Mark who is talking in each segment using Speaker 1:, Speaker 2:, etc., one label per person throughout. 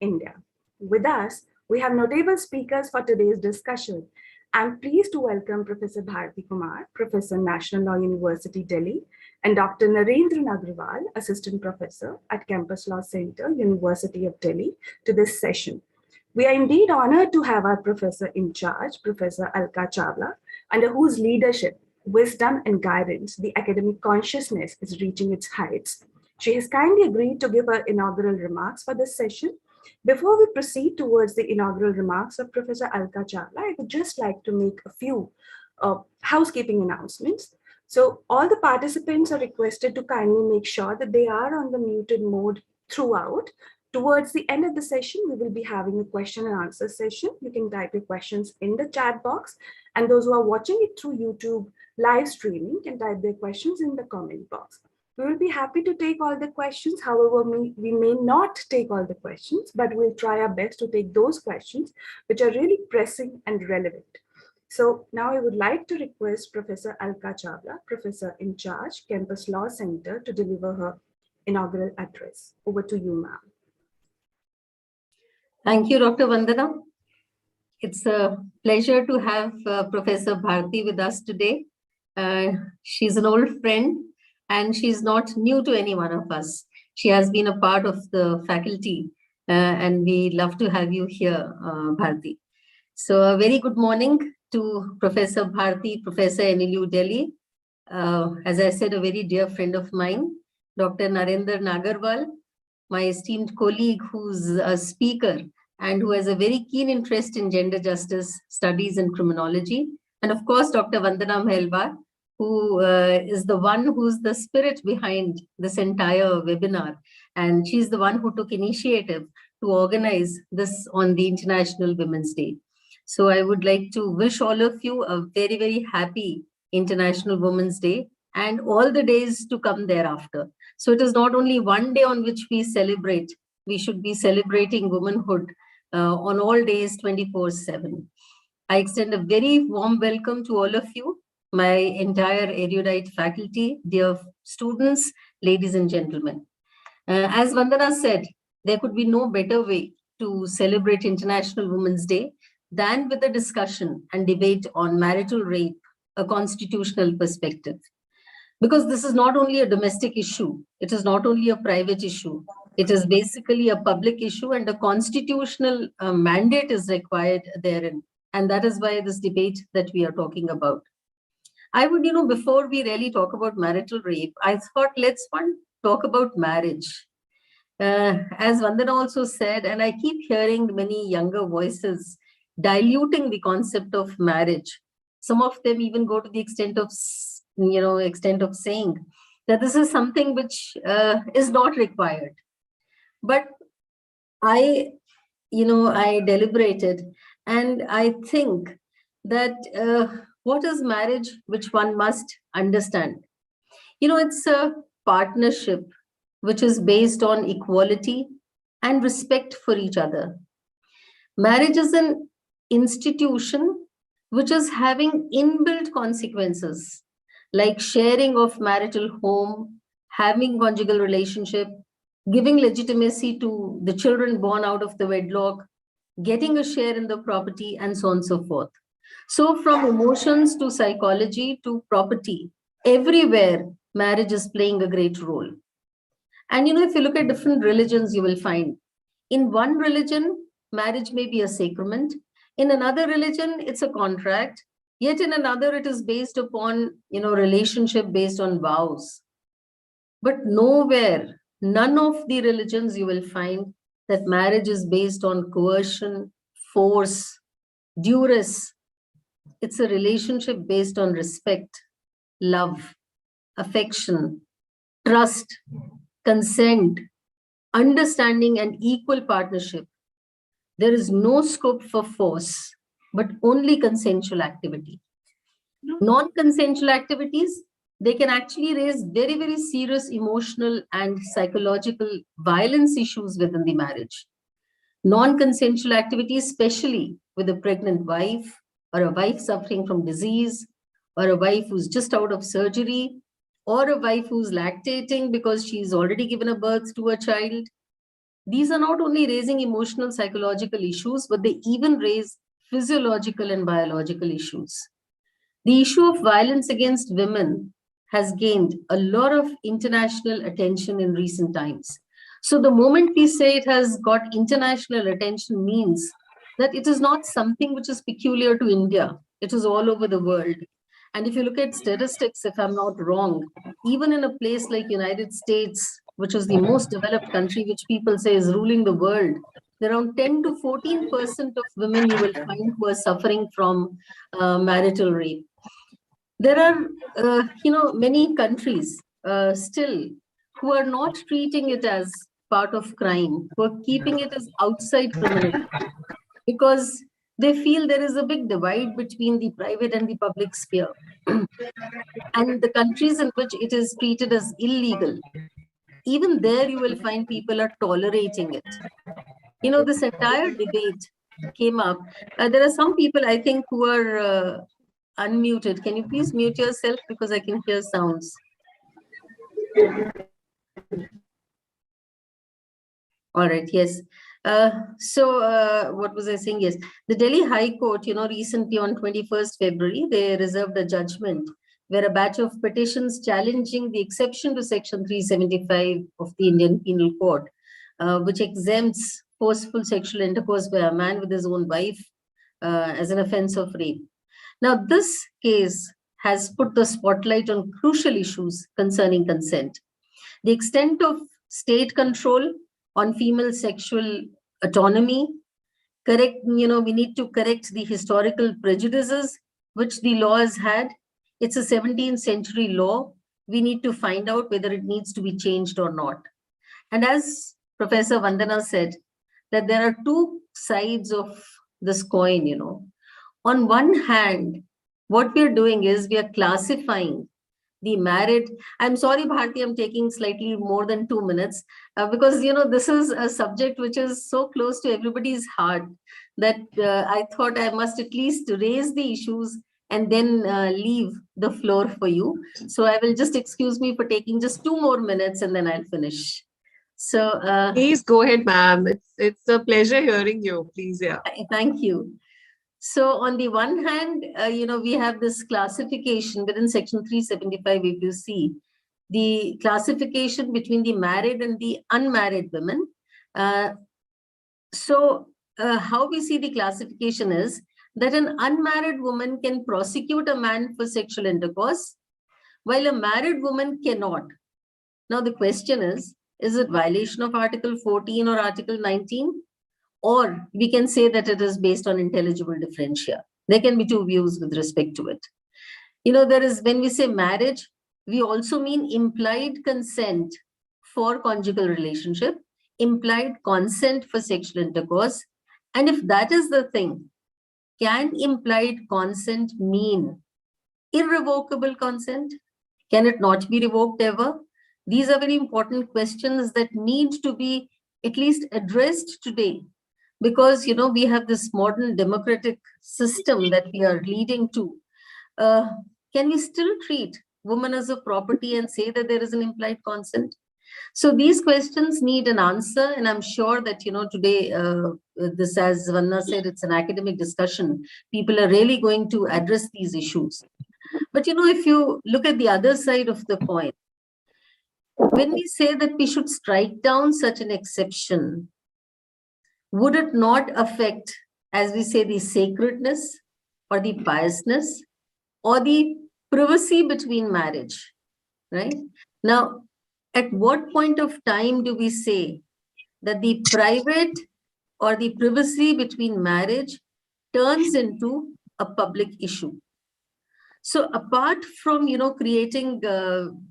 Speaker 1: India. With us, we have notable speakers for today's discussion. I'm pleased to welcome Professor Bharti Kumar, Professor, National Law University, Delhi, and Dr. Narendra Nagraval, Assistant Professor at Campus Law Center, University of Delhi, to this session. We are indeed honored to have our professor in charge, Professor Alka Chawla, under whose leadership, wisdom, and guidance the academic consciousness is reaching its heights. She has kindly agreed to give her inaugural remarks for this session. Before we proceed towards the inaugural remarks of Professor Alka Chawla, I would just like to make a few housekeeping announcements. So all the participants are requested to kindly make sure that they are on the muted mode throughout. Towards the end of the session, we will be having a question and answer session. You can type your questions in the chat box, and those who are watching it through YouTube live streaming can type their questions in the comment box. We will be happy to take all the questions. However, we may not take all the questions, but we'll try our best to take those questions which are really pressing and relevant. So now I would like to request Professor Alka Chawla, Professor in charge, Campus Law Center, to deliver her inaugural address. Over to you, ma'am.
Speaker 2: Thank you, Dr. Vandana. It's a pleasure to have Professor Bharti with us today. She's an old friend, and she's not new to any one of us. She has been a part of the faculty, and we love to have you here, Bharti. So a very good morning to Professor Bharti, Professor NLU Delhi. As I said, a very dear friend of mine, Dr. Narendra Nagraval, my esteemed colleague who's a speaker and who has a very keen interest in gender justice studies and criminology. And of course, Dr. Vandana Mahelwar, who is the one who's the spirit behind this entire webinar. And she's the one who took initiative to organize this on the International Women's Day. So I would like to wish all of you a very, very happy International Women's Day and all the days to come thereafter. So it is not only one day on which we celebrate, we should be celebrating womanhood on all days 24/7. I extend a very warm welcome to all of you, my entire erudite faculty, dear students, ladies and gentlemen. As Vandana said, there could be no better way to celebrate International Women's Day than with a discussion and debate on marital rape, a constitutional perspective. Because this is not only a domestic issue, it is not only a private issue, it is basically a public issue, and a constitutional mandate is required therein. And that is why this debate that we are talking about. I would, before we really talk about marital rape, I thought let's talk about marriage. As Vandana also said, and I keep hearing many younger voices diluting the concept of marriage. Some of them even go to the extent of saying that this is something which is not required. But I deliberated, and I think that what is marriage, which one must understand? It's a partnership which is based on equality and respect for each other. Marriage is an institution which is having inbuilt consequences like sharing of marital home, having conjugal relationship, giving legitimacy to the children born out of the wedlock, getting a share in the property, and so on and so forth. So from emotions to psychology to property, everywhere marriage is playing a great role. And if you look at different religions, you will find in one religion, marriage may be a sacrament. In another religion, it's a contract. Yet in another, it is based upon, relationship based on vows. But nowhere, none of the religions you will find that marriage is based on coercion, force, duress. It's a relationship based on respect, love, affection, trust, consent, understanding, and equal partnership. There is no scope for force, but only consensual activity. Non-consensual activities, they can actually raise very, very serious emotional and psychological violence issues within the marriage. Non-consensual activities, especially with a pregnant wife, or a wife suffering from disease, or a wife who's just out of surgery, or a wife who's lactating because she's already given a birth to a child, These are not only raising emotional, psychological issues, but they even raise physiological and biological issues. The issue of violence against women has gained a lot of international attention in recent times. So the moment we say it has got international attention means that it is not something which is peculiar to India. It is all over the world. And if you look at statistics, if I'm not wrong, even in a place like United States, which is the most developed country, which people say is ruling the world, around 10 to 14% of women you will find who are suffering from marital rape. There are, many countries still who are not treating it as part of crime, who are keeping it as outside criminality, because they feel there is a big divide between the private and the public sphere. And the countries in which it is treated as illegal, even there you will find people are tolerating it. This entire debate came up. There are some people, I think, who are unmuted. Can you please mute yourself, because I can hear sounds? All right, yes. What was I saying? Yes, the Delhi High Court, recently on 21st February, they reserved a judgment where a batch of petitions challenging the exception to Section 375 of the Indian Penal Code, which exempts forceful sexual intercourse by a man with his own wife as an offense of rape. Now, this case has put the spotlight on crucial issues concerning consent. The extent of state control on female sexual autonomy, we need to correct the historical prejudices which the law has had. It's a 17th century law. We need to find out whether it needs to be changed or not. And as Professor Vandana said, that there are two sides of this coin, On one hand, what we're doing is we are classifying the married. I'm sorry, Bharti, I'm taking slightly more than 2 minutes because, this is a subject which is so close to everybody's heart that I thought I must at least raise the issues and then leave the floor for you. So I will just excuse me for taking just 2 more minutes and then I'll finish. So
Speaker 3: please go ahead, ma'am. It's a pleasure hearing you. Please, yeah.
Speaker 2: Thank you. So on the one hand, we have this classification within Section 375, if you see, the classification between the married and the unmarried women. How we see the classification is that an unmarried woman can prosecute a man for sexual intercourse, while a married woman cannot. Now the question is it violation of Article 14 or Article 19? Or we can say that it is based on intelligible differentia. There can be two views with respect to it. When we say marriage, we also mean implied consent for conjugal relationship, implied consent for sexual intercourse. And if that is the thing, can implied consent mean irrevocable consent? Can it not be revoked ever? These are very important questions that need to be at least addressed today. Because, we have this modern democratic system that we are leading to. Can we still treat women as a property and say that there is an implied consent? So these questions need an answer. And I'm sure that, today, this, as Vanna said, it's an academic discussion. People are really going to address these issues. But, if you look at the other side of the coin, when we say that we should strike down such an exception, would it not affect, as we say, the sacredness or the piousness or the privacy between marriage, right? Now, at what point of time do we say that the private or the privacy between marriage turns into a public issue? So apart from, creating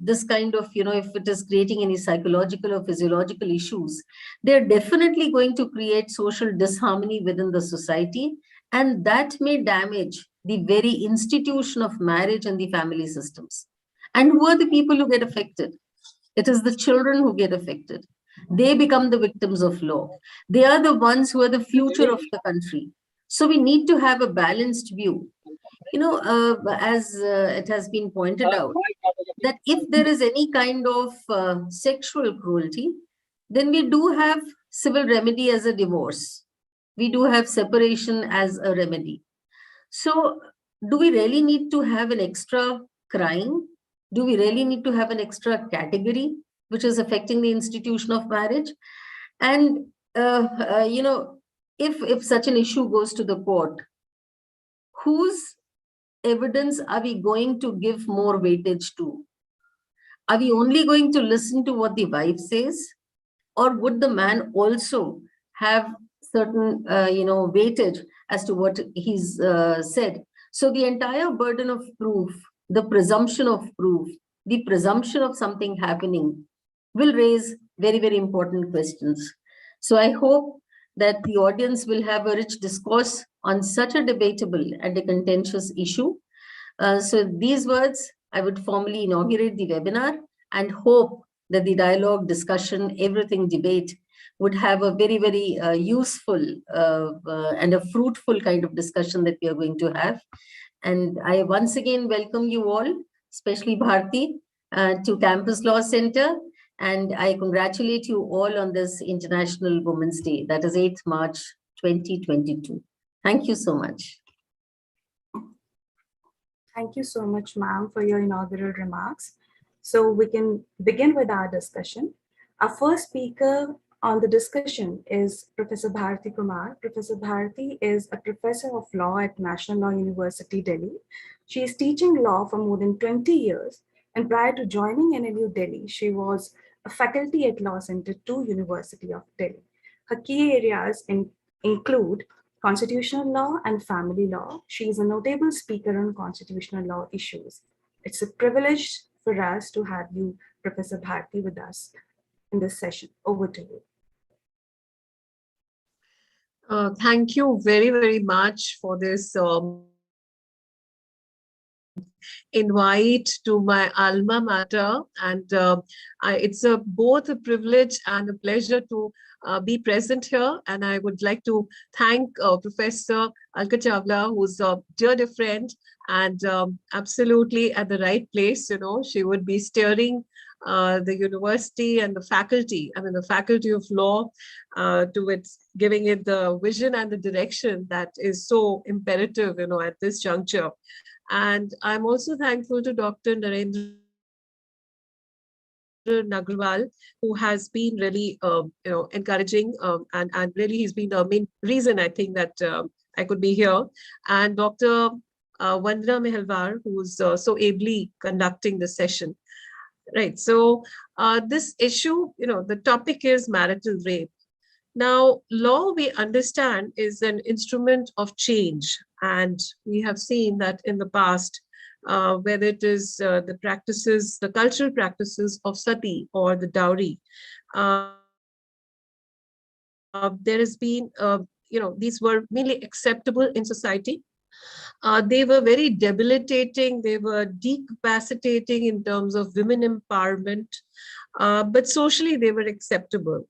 Speaker 2: this kind of, if it is creating any psychological or physiological issues, they're definitely going to create social disharmony within the society. And that may damage the very institution of marriage and the family systems. And who are the people who get affected? It is the children who get affected. They become the victims of law. They are the ones who are the future of the country. So we need to have a balanced view. As it has been pointed out, that if there is any kind of sexual cruelty, then we do have civil remedy as a divorce. We do have separation as a remedy. So do we really need to have an extra crime? Do we really need to have an extra category which is affecting the institution of marriage? And, if such an issue goes to the court, whose evidence are we going to give more weightage to? Are we only going to listen to what the wife says? Or would the man also have certain, weightage as to what he's said? So the entire burden of proof, the presumption of proof, the presumption of something happening will raise very, very important questions. So I hope that the audience will have a rich discourse on such a debatable and a contentious issue. So these words, I would formally inaugurate the webinar and hope that the dialogue, discussion, everything debate would have a very, very useful and a fruitful kind of discussion that we are going to have. And I once again welcome you all, especially Bharti, to Campus Law Center. And I congratulate you all on this International Women's Day, that is 8th March 2022. Thank you so much.
Speaker 1: Thank you so much, ma'am, for your inaugural remarks. So we can begin with our discussion. Our first speaker on the discussion is Professor Bharti Kumar. Professor Bharti is a professor of law at National Law University, Delhi. She is teaching law for more than 20 years. And prior to joining NLU Delhi, she was a faculty at Law Center 2, University of Delhi. Her key areas include constitutional law and family law. She is a notable speaker on constitutional law issues. It's a privilege for us to have you, Professor Bharti, with us in this session. Over to you.
Speaker 3: Thank you very, very much for this invite to my alma mater, and it's both a privilege and a pleasure to be present here. And I would like to thank Professor Alka Chawla, who's a dear friend and absolutely at the right place. She would be steering the university and the faculty, the faculty of law, towards giving it the vision and the direction that is so imperative, at this juncture. And I'm also thankful to Dr. Narendra Nagraval, who has been really, encouraging, and really he's been the main reason, I think, that I could be here. And Dr. Vandana Mehalwar, who's so ably conducting the session. Right. So this issue, the topic is marital rape. Now, law, we understand, is an instrument of change. And we have seen that in the past, whether it is the practices, the cultural practices of sati or the dowry, there has been, these were mainly acceptable in society. They were very debilitating. They were decapacitating in terms of women empowerment, but socially they were acceptable.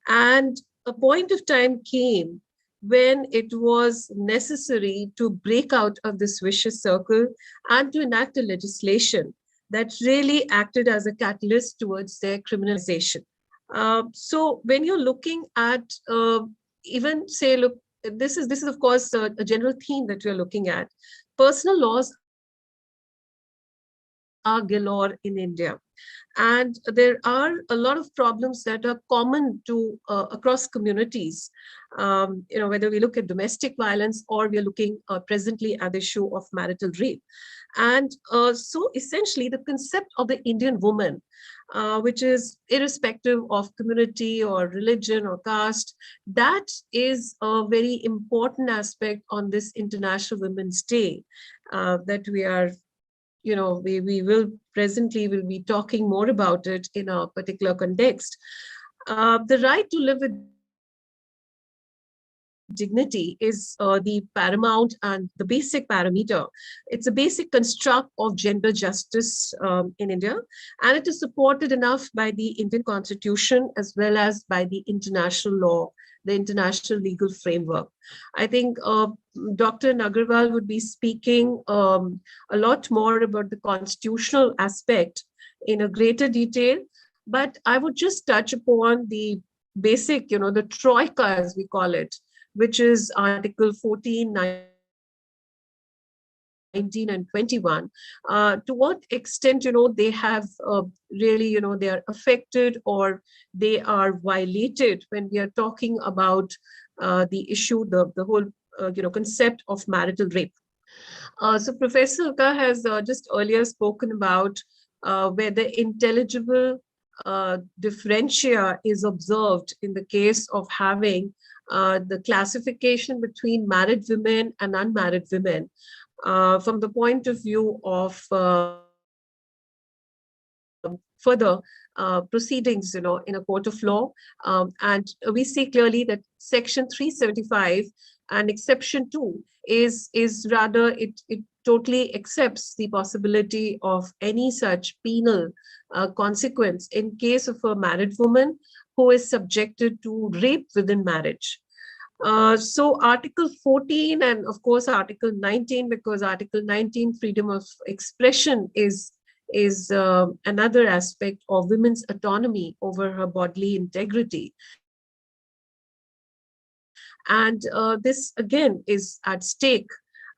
Speaker 3: And a point of time came when it was necessary to break out of this vicious circle and to enact a legislation that really acted as a catalyst towards their criminalization. So when you're looking at even say, look, this is of course a general theme that we're looking at. Personal laws are galore in India. And there are a lot of problems that are common to across communities, whether we look at domestic violence or we're looking presently at the issue of marital rape. And so essentially the concept of the Indian woman, which is irrespective of community or religion or caste, that is a very important aspect on this International Women's Day that we are, we will presently will be talking more about it in a particular context. The right to live with dignity is the paramount and the basic parameter. It's a basic construct of gender justice in India, and it is supported enough by the Indian Constitution as well as by the international law, the international legal framework. I think Dr. Nagraval would be speaking a lot more about the constitutional aspect in a greater detail, but I would just touch upon the basic, the troika, as we call it, which is Article 14, 19 and 21, to what extent, they have really, they are affected or they are violated when we are talking about the issue, the whole, concept of marital rape. So Professor Ka has just earlier spoken about where the intelligible differentia is observed in the case of having the classification between married women and unmarried women. From the point of view of further proceedings, in a court of law. And we see clearly that Section 375 and Exception 2 is rather, it totally accepts the possibility of any such penal consequence in case of a married woman who is subjected to rape within marriage. So Article 14 and of course Article 19, because Article 19, freedom of expression, is another aspect of women's autonomy over her bodily integrity. And this again is at stake.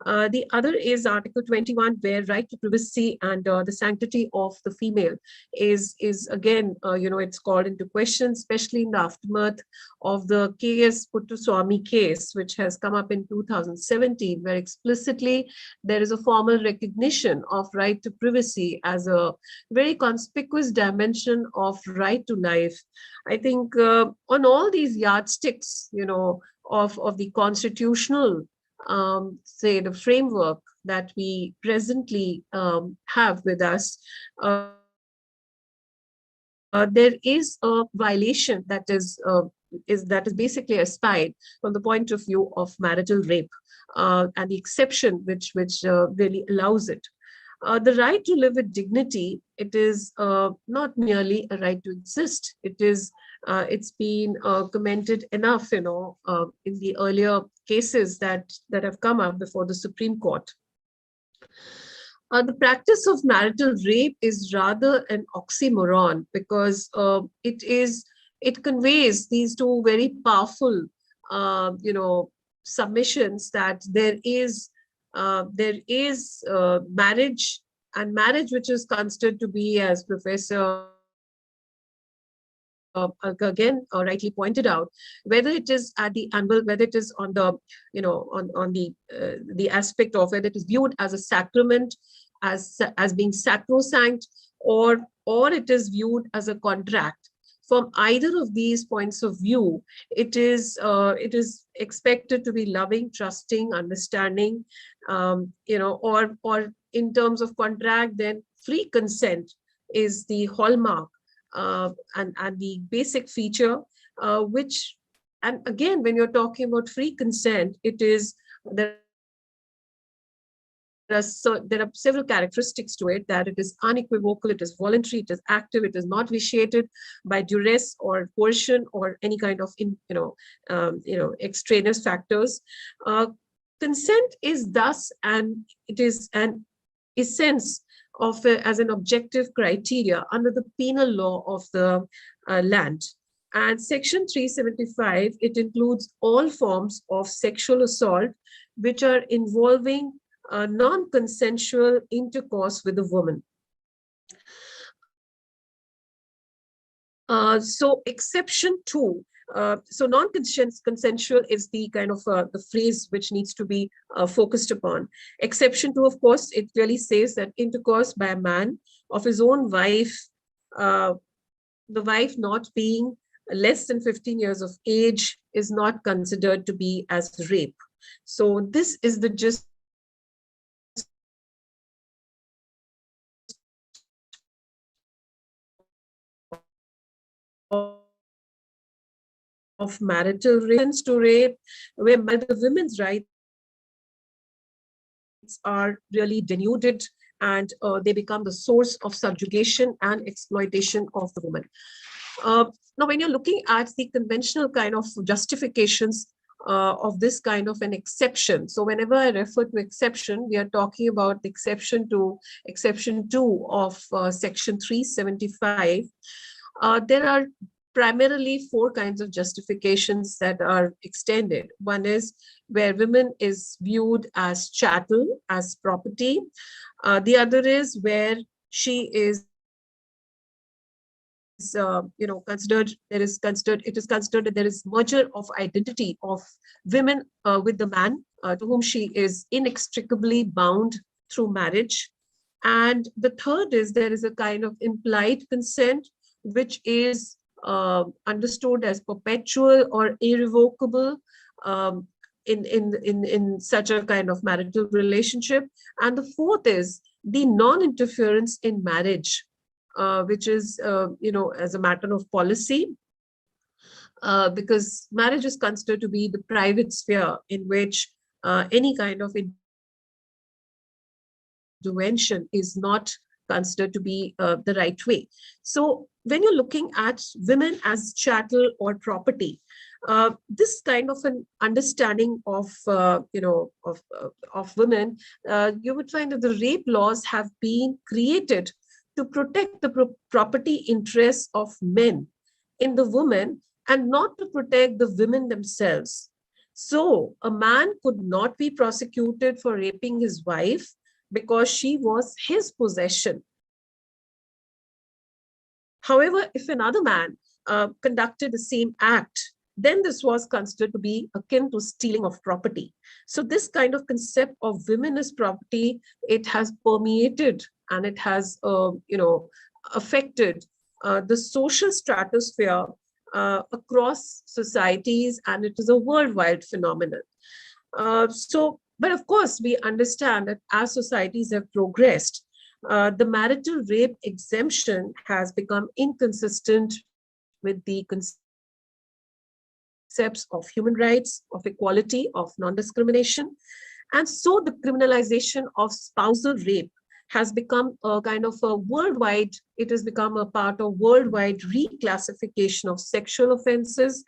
Speaker 3: The other is Article 21, where right to privacy and the sanctity of the female is again, it's called into question, especially in the aftermath of the K.S. Puttaswamy case, which has come up in 2017, where explicitly there is a formal recognition of right to privacy as a very conspicuous dimension of right to life. I think on all these yardsticks, of the constitutional say the framework that we presently have with us, there is a violation that is basically aspired from the point of view of marital rape, and the exception which really allows it. The right to live with dignity, it is not merely a right to exist. It is it's been commented enough, in the earlier cases that have come up before the Supreme Court. The practice of marital rape is rather an oxymoron, because it conveys these two very powerful, submissions, that there is marriage, and marriage which is considered to be, as Professor again rightly pointed out, whether it is at the angle, whether it is on the, on the aspect of whether it is viewed as a sacrament, as being sacrosanct, or it is viewed as a contract. From either of these points of view, it is expected to be loving, trusting, understanding, or in terms of contract, then free consent is the hallmark and the basic feature, which, and again, when you're talking about free consent, it is there are several characteristics to it, that it is unequivocal, it is voluntary, it is active, it is not vitiated by duress or coercion or any kind of extraneous factors. Consent is thus, and it is an essence of as an objective criteria under the penal law of the land. And Section 375, it includes all forms of sexual assault which are involving non-consensual intercourse with a woman. So Exception 2, so non-consensual is the kind of the phrase which needs to be focused upon. Exception 2, of course, it clearly says that intercourse by a man of his own wife, the wife not being less than 15 years of age, is not considered to be as rape. So this is the gist of marital rape to rape, where the women's rights are really denuded, and they become the source of subjugation and exploitation of the woman. Now, when you're looking at the conventional kind of justifications of this kind of an exception, so whenever I refer to exception, we are talking about the exception 2 of Section 375. There are primarily four kinds of justifications that are extended. One is where women is viewed as chattel, as property. The other is where she is considered, it is considered that there is merger of identity of women with the man to whom she is inextricably bound through marriage. And the third is there is a kind of implied consent, which is understood as perpetual or irrevocable in such a kind of marital relationship. And the fourth is the non-interference in marriage, which is, as a matter of policy, because marriage is considered to be the private sphere in which any kind of intervention is not considered to be the right way. So when you're looking at women as chattel or property, this kind of an understanding of women, you would find that the rape laws have been created to protect the property interests of men in the woman and not to protect the women themselves. So a man could not be prosecuted for raping his wife because she was his possession. However, if another man conducted the same act, then this was considered to be akin to stealing of property. So this kind of concept of women as property, it has permeated and it has, affected the social stratosphere across societies, and it is a worldwide phenomenon. But of course, we understand that as societies have progressed, the marital rape exemption has become inconsistent with the concepts of human rights, of equality, of non-discrimination. And so the criminalization of spousal rape has become a kind of a worldwide, it has become a part of worldwide reclassification of sexual offenses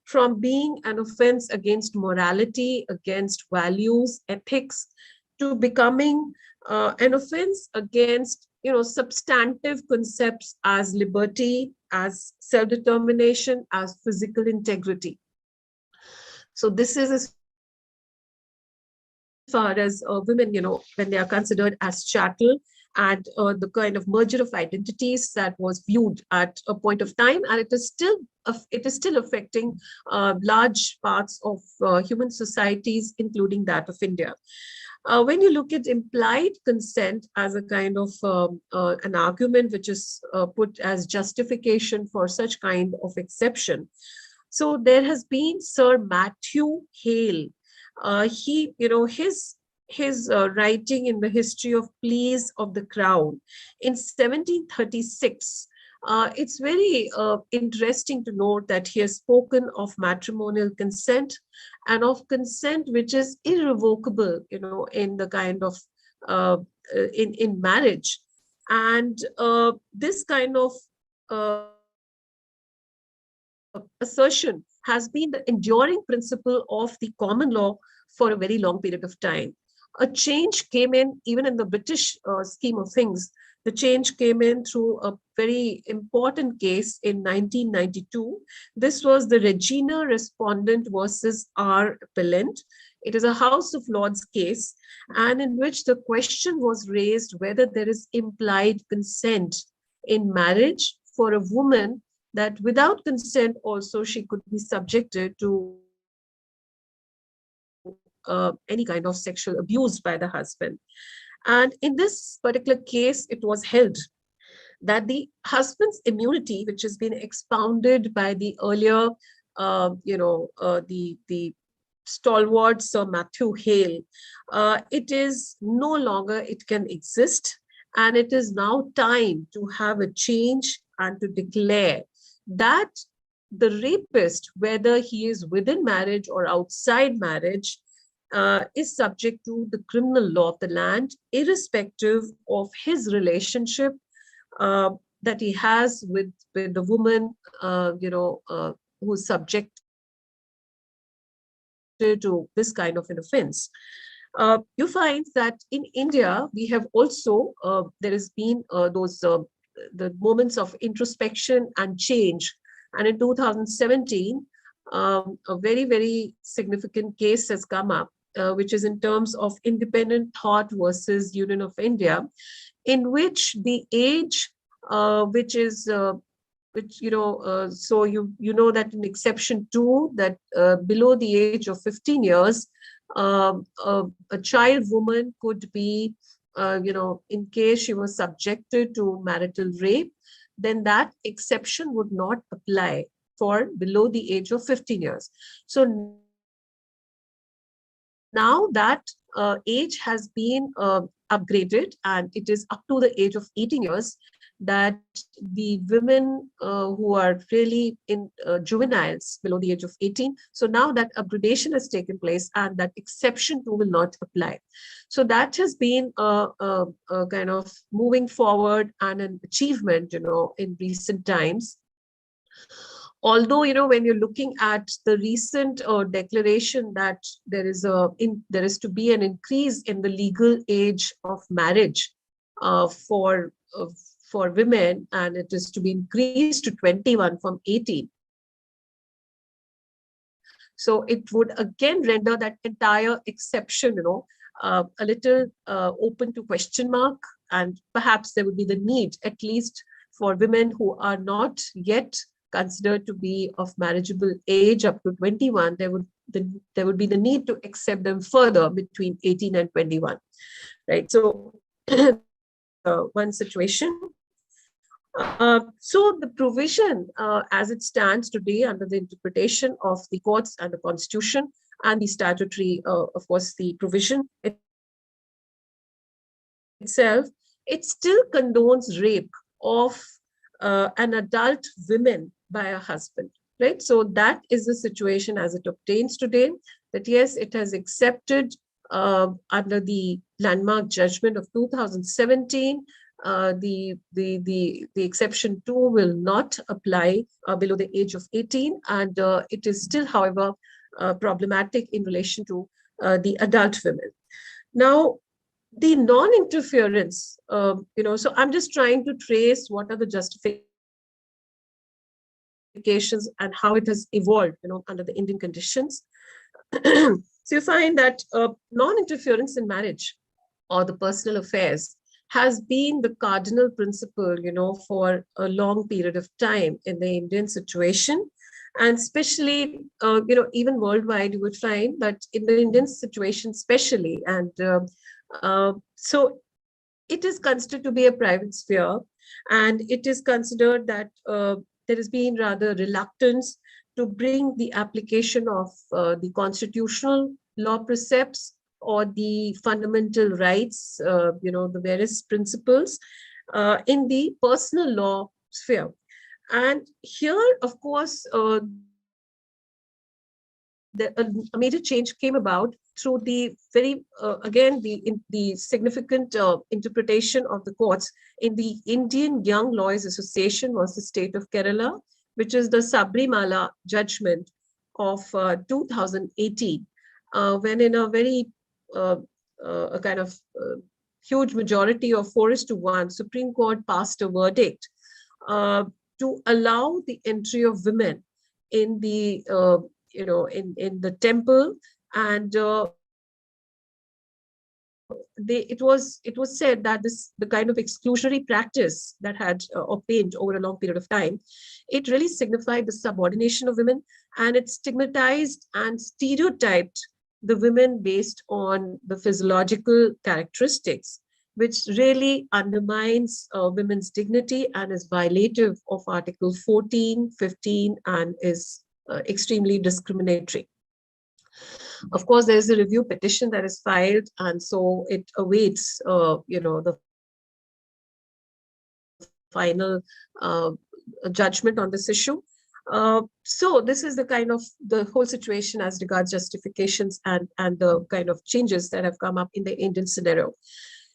Speaker 3: from being an offense against morality, against values, ethics, to becoming an offense against, substantive concepts as liberty, as self-determination, as physical integrity. So this is as far as women, when they are considered as chattel, and the kind of merger of identities that was viewed at a point of time, and it is still affecting large parts of human societies, including that of India. When you look at implied consent as a kind of an argument which is put as justification for such kind of exception, so there has been Sir Matthew Hale. His writing in the history of pleas of the crown in 1736, it's very interesting to note that he has spoken of matrimonial consent and of consent which is irrevocable, in the kind of in marriage. And this kind of assertion has been the enduring principle of the common law for a very long period of time. A change came in, even in the British scheme of things. The change came in through a very important case in 1992. This was the Regina Respondent versus R. Appellant. It is a House of Lords case, and in which the question was raised whether there is implied consent in marriage for a woman, that without consent also she could be subjected to any kind of sexual abuse by the husband. And in this particular case, it was held that the husband's immunity, which has been expounded by the earlier, the stalwart Sir Matthew Hale, it is no longer, it can exist, and it is now time to have a change and to declare that the rapist, whether he is within marriage or outside marriage, is subject to the criminal law of the land, irrespective of his relationship that he has with the woman, who is subject to this kind of an offense. You find that in India, we have also, there has been the moments of introspection and change And in 2017, a very, very significant case has come up, which is in terms of Independent Thought versus Union of India, in which the age, which is so you know that in exception 2, that below the age of 15 years, a child woman could be, in case she was subjected to marital rape, then that exception would not apply for below the age of 15 years. So now that age has been upgraded, and it is up to the age of 18 years that the women who are really in juveniles below the age of 18. So now that upgradation has taken place, and that exception 2 will not apply. So that has been a kind of moving forward and an achievement, in recent times. Although, when you're looking at the recent declaration that there is to be an increase in the legal age of marriage for women, and it is to be increased to 21 from 18. So it would again render that entire exception, a little open to question mark, and perhaps there would be the need, at least for women who are not yet considered to be of marriageable age up to 21, there would be the need to accept them further between 18 and 21, right? So one situation. So the provision as it stands today under the interpretation of the courts and the constitution and the statutory, of course, the provision itself, it still condones rape of an adult woman by a husband, right? So that is the situation as it obtains today, that yes, it has accepted under the landmark judgment of 2017, the exception 2 will not apply below the age of 18, and it is still, however, problematic in relation to the adult women. Now, the non-interference, so I'm just trying to trace what are the justifications and how it has evolved, under the Indian conditions. So you find that non-interference in marriage or the personal affairs has been the cardinal principle, for a long period of time in the Indian situation. And especially, even worldwide, you would find that in the Indian situation especially, and so it is considered to be a private sphere, and it is considered that there has been rather reluctance to bring the application of the constitutional law precepts or the fundamental rights, the various principles in the personal law sphere. And here, of course, a major change came about through the very, again, the significant interpretation of the courts in the Indian Young Lawyers Association versus State of Kerala, which is the Sabrimala judgment of 2018, when in a very a kind of huge majority of 4:1, Supreme Court passed a verdict to allow the entry of women in the in the temple, and it was said that the kind of exclusionary practice that had obtained over a long period of time, it really signified the subordination of women, and it stigmatized and stereotyped the women based on the physiological characteristics, which really undermines women's dignity and is violative of Article 14, 15, and is extremely discriminatory. Of course, there is a review petition that is filed, and so it awaits, the final judgment on this issue. So this is the kind of the whole situation as regards justifications and the kind of changes that have come up in the Indian scenario.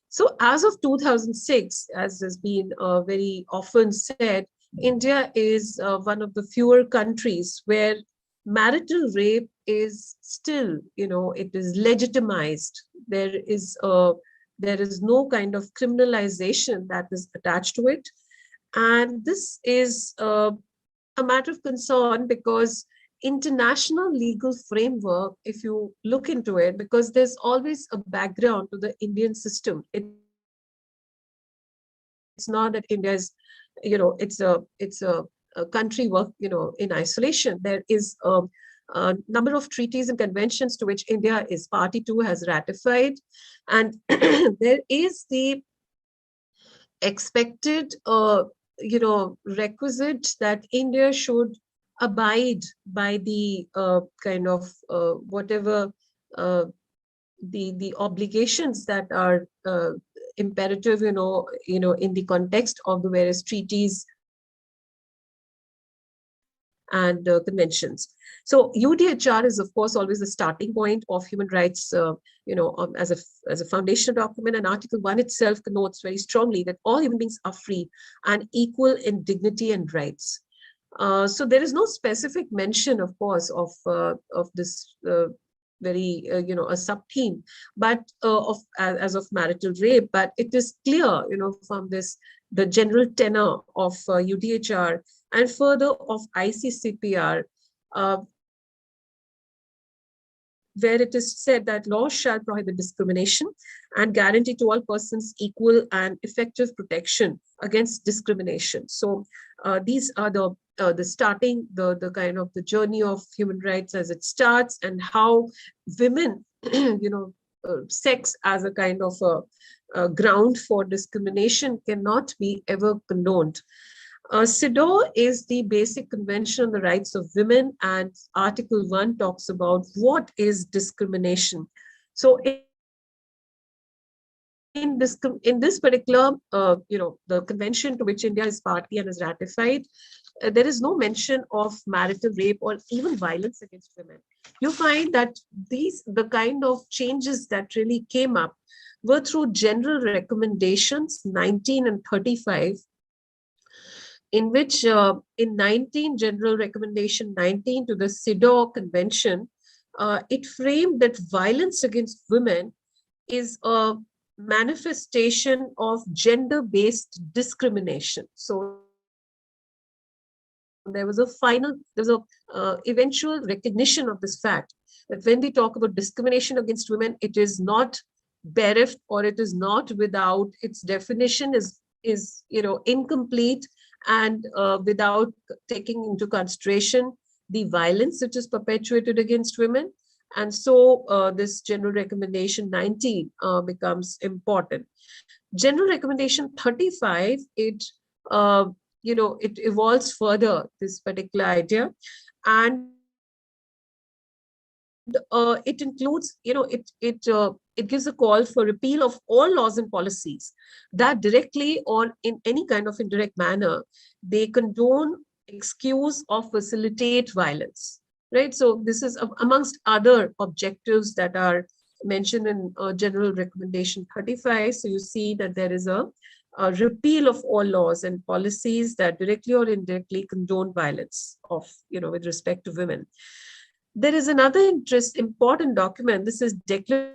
Speaker 3: So as of 2006, as has been very often said, India is one of the fewer countries where marital rape is still, it is legitimized. There is no kind of criminalization that is attached to it. And this is a matter of concern because international legal framework, if you look into it, because there's always a background to the Indian system. It's not that India is, it's a country work, in isolation. There is a number of treaties and conventions to which India is party to, has ratified, and there is the expected, requisite that India should abide by the kind of whatever the obligations that are imperative, in the context of the various treaties and conventions. So UDHR is, of course, always the starting point of human rights, as a foundational document. And Article 1 itself connotes very strongly that all human beings are free and equal in dignity and rights. So there is no specific mention, of course, of this very, a sub-theme, but as of marital rape. But it is clear, from the general tenor of UDHR and further of ICCPR, where it is said that laws shall prohibit discrimination and guarantee to all persons equal and effective protection against discrimination. So these are the starting, the kind of the journey of human rights as it starts, and how women, sex as a kind of a ground for discrimination cannot be ever condoned. 𝐶IDO is the basic convention on the rights of women, and Article 1 talks about what is discrimination. So in this particular, the convention to which India is party and is ratified, there is no mention of marital rape or even violence against women. You find that the kind of changes that really came up were through general recommendations 19 and 35, in which in 19, General Recommendation 19 to the 𝐶IDO Convention, it framed that violence against women is a manifestation of gender-based discrimination. So there was a eventual recognition of this fact, that when we talk about discrimination against women, it is not bereft, or it is not without, its definition is incomplete, and without taking into consideration the violence which is perpetuated against women. And so this General Recommendation 19 becomes important. General Recommendation 35, it evolves further, this particular idea, and it includes, it gives a call for repeal of all laws and policies that directly or in any kind of indirect manner, they condone, excuse, or facilitate violence, right? So this is amongst other objectives that are mentioned in General Recommendation 35. So you see that there is a repeal of all laws and policies that directly or indirectly condone violence with respect to women. There is another important document. This is Declaration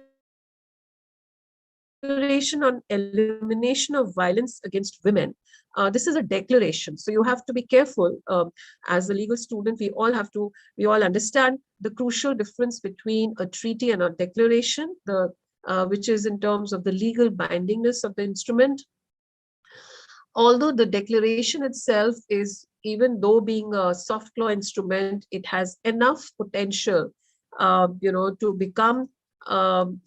Speaker 3: on Elimination of Violence Against Women. This is a declaration, so you have to be careful. As a legal student, we all understand the crucial difference between a treaty and a declaration, which is in terms of the legal bindingness of the instrument. Although the declaration itself is, even though being a soft law instrument, it has enough potential, to become, even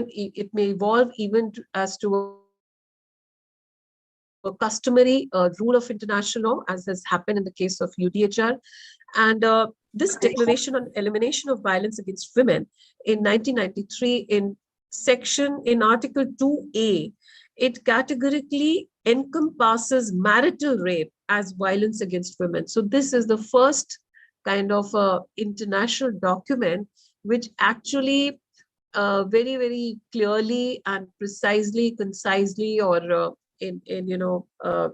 Speaker 3: it may evolve even as to a customary rule of international law, as has happened in the case of UDHR. And this Declaration on Elimination of Violence Against Women in 1993, in Article 2A, it categorically encompasses marital rape as violence against women. So this is the first kind of international document which actually very, very clearly and precisely, concisely, or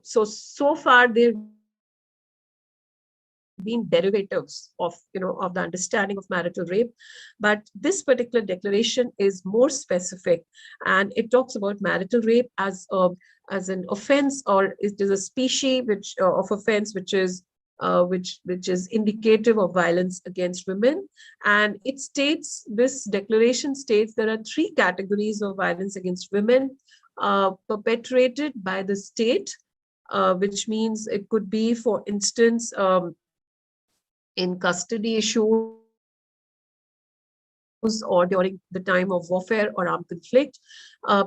Speaker 3: so far there been derivatives of, of the understanding of marital rape. But this particular declaration is more specific, and it talks about marital rape as an offense, or it is a species of offense which is indicative of violence against women. And it states, this declaration states, there are 3 categories of violence against women perpetrated by the state, which means it could be, for instance, in custody issues or during the time of warfare or armed conflict.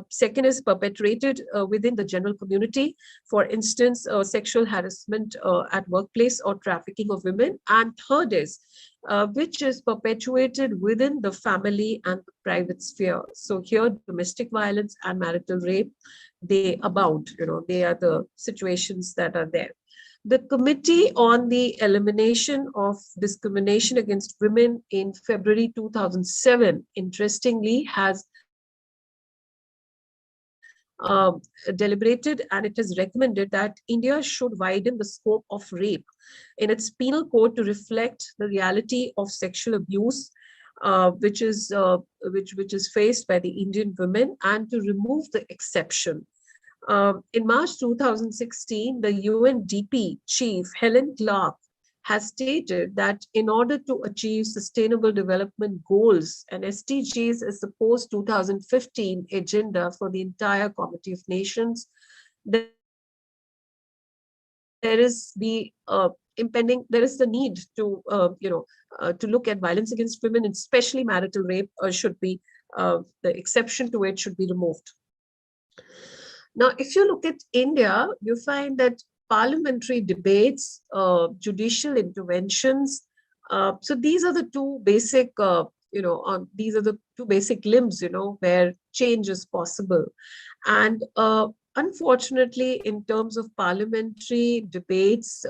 Speaker 3: Second is perpetrated within the general community, for instance, sexual harassment at workplace or trafficking of women. And third is which is perpetuated within the family and the private sphere. So here, domestic violence and marital rape, they abound, they are the situations that are there. The Committee on the Elimination of Discrimination Against Women in February 2007, interestingly, has deliberated, and it has recommended that India should widen the scope of rape in its penal code to reflect the reality of sexual abuse which is faced by the Indian women, and to remove the exception. In March 2016, the UNDP chief, Helen Clark, has stated that in order to achieve Sustainable Development Goals and SDGs is the post-2015 agenda for the entire Committee of Nations, there is the need to look at violence against women, and especially marital rape should be, the exception to it should be removed. Now, if you look at India, you find that parliamentary debates, judicial interventions, so these are the 2 basic, these are the 2 basic limbs, where change is possible. And unfortunately, in terms of parliamentary debates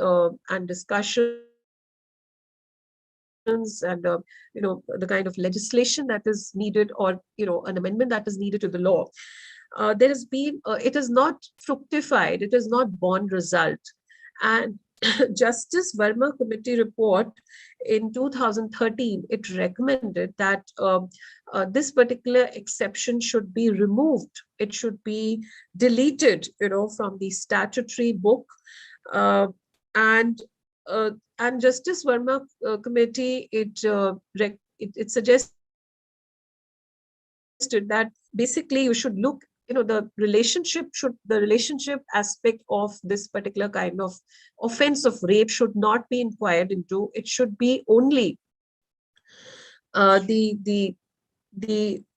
Speaker 3: and discussions, and the kind of legislation that is needed, or an amendment that is needed to the law, there has been, it has not fructified, it has not borne result. And Justice Verma Committee report in 2013, it recommended that this particular exception should be removed. It should be deleted, from the statutory book. And Justice Verma Committee, it suggested that basically you should look, the relationship aspect of this particular kind of offense of rape should not be inquired into. It should be only the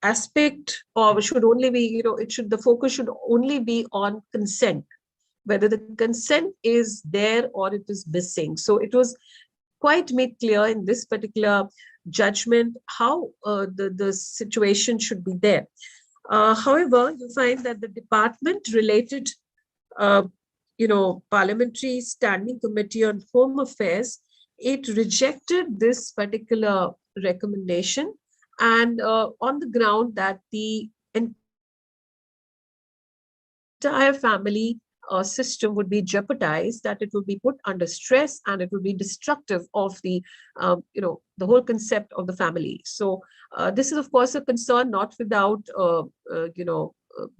Speaker 3: aspect, or should only be, the focus should only be on consent, whether the consent is there or it is missing. So it was quite made clear in this particular judgment how the situation should be there. However, you find that the department related, Parliamentary Standing Committee on Home Affairs, it rejected this particular recommendation, and on the ground that the entire family system would be jeopardized, that it will be put under stress, and it will be destructive of the, the whole concept of the family. So this is, of course, a concern not without,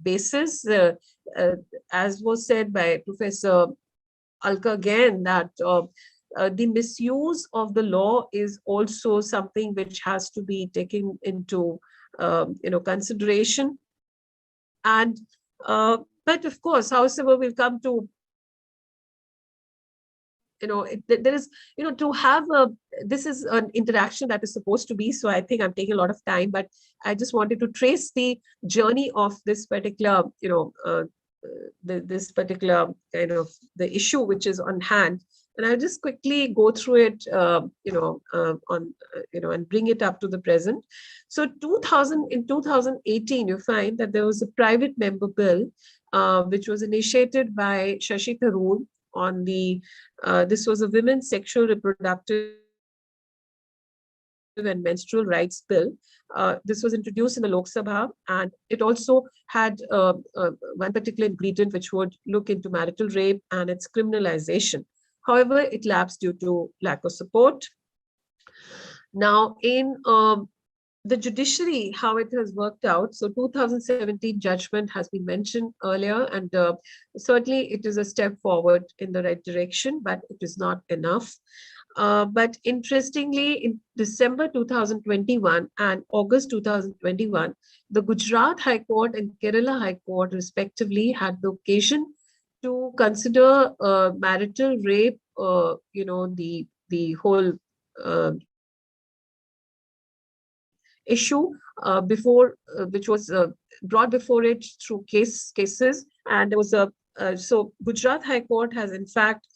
Speaker 3: basis, as was said by Professor Alka again, that the misuse of the law is also something which has to be taken into, consideration. And but of course, however, we'll come to, there is, to have this is an interaction that is supposed to be, so I think I'm taking a lot of time, but I just wanted to trace the journey of this particular, this particular kind of the issue which is on hand. And I'll just quickly go through it, and bring it up to the present. So in 2018, you find that there was a private member bill, which was initiated by Shashi Tharoor on the, this was a women's sexual, reproductive and menstrual rights bill. This was introduced in the Lok Sabha, and it also had one particular ingredient which would look into marital rape and its criminalization. However, it lapsed due to lack of support. Now, in the judiciary, how it has worked out. So 2017 judgment has been mentioned earlier, and certainly it is a step forward in the right direction, but it is not enough. But interestingly, in December 2021 and August 2021, the Gujarat High Court and Kerala High Court respectively had the occasion to consider marital rape, the whole issue before, which was brought before it through cases, and there was a so Gujarat High Court has in fact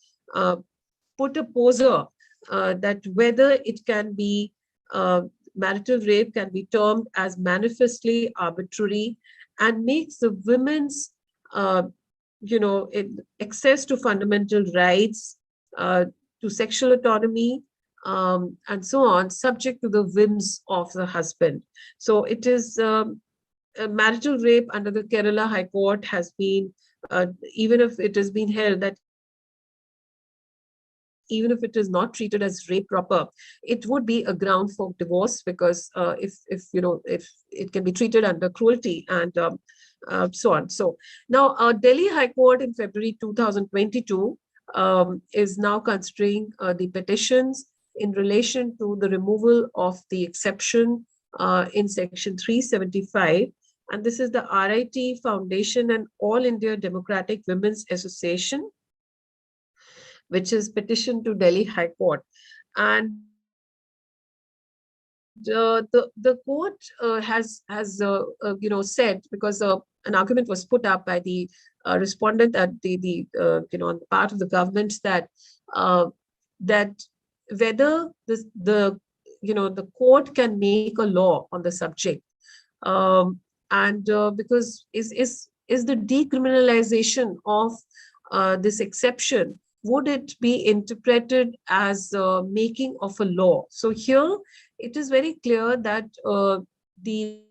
Speaker 3: put a poser that whether it can be marital rape can be termed as manifestly arbitrary and makes the women's access to fundamental rights, to sexual autonomy, and so on, subject to the whims of the husband. So it is marital rape under the Kerala High Court has been, even if it has been held that even if it is not treated as rape proper, it would be a ground for divorce, because if it can be treated under cruelty and so on. So now Delhi High Court in February 2022 is now considering the petitions in relation to the removal of the exception in section 375. And this is the RIT Foundation and All India Democratic Women's Association, which is petition to Delhi High Court. And the court has said, because an argument was put up by the respondent at the on the part of the government, that that whether the court can make a law on the subject, and because is the decriminalization of this exception, would it be interpreted as making of a law? So here it is very clear that the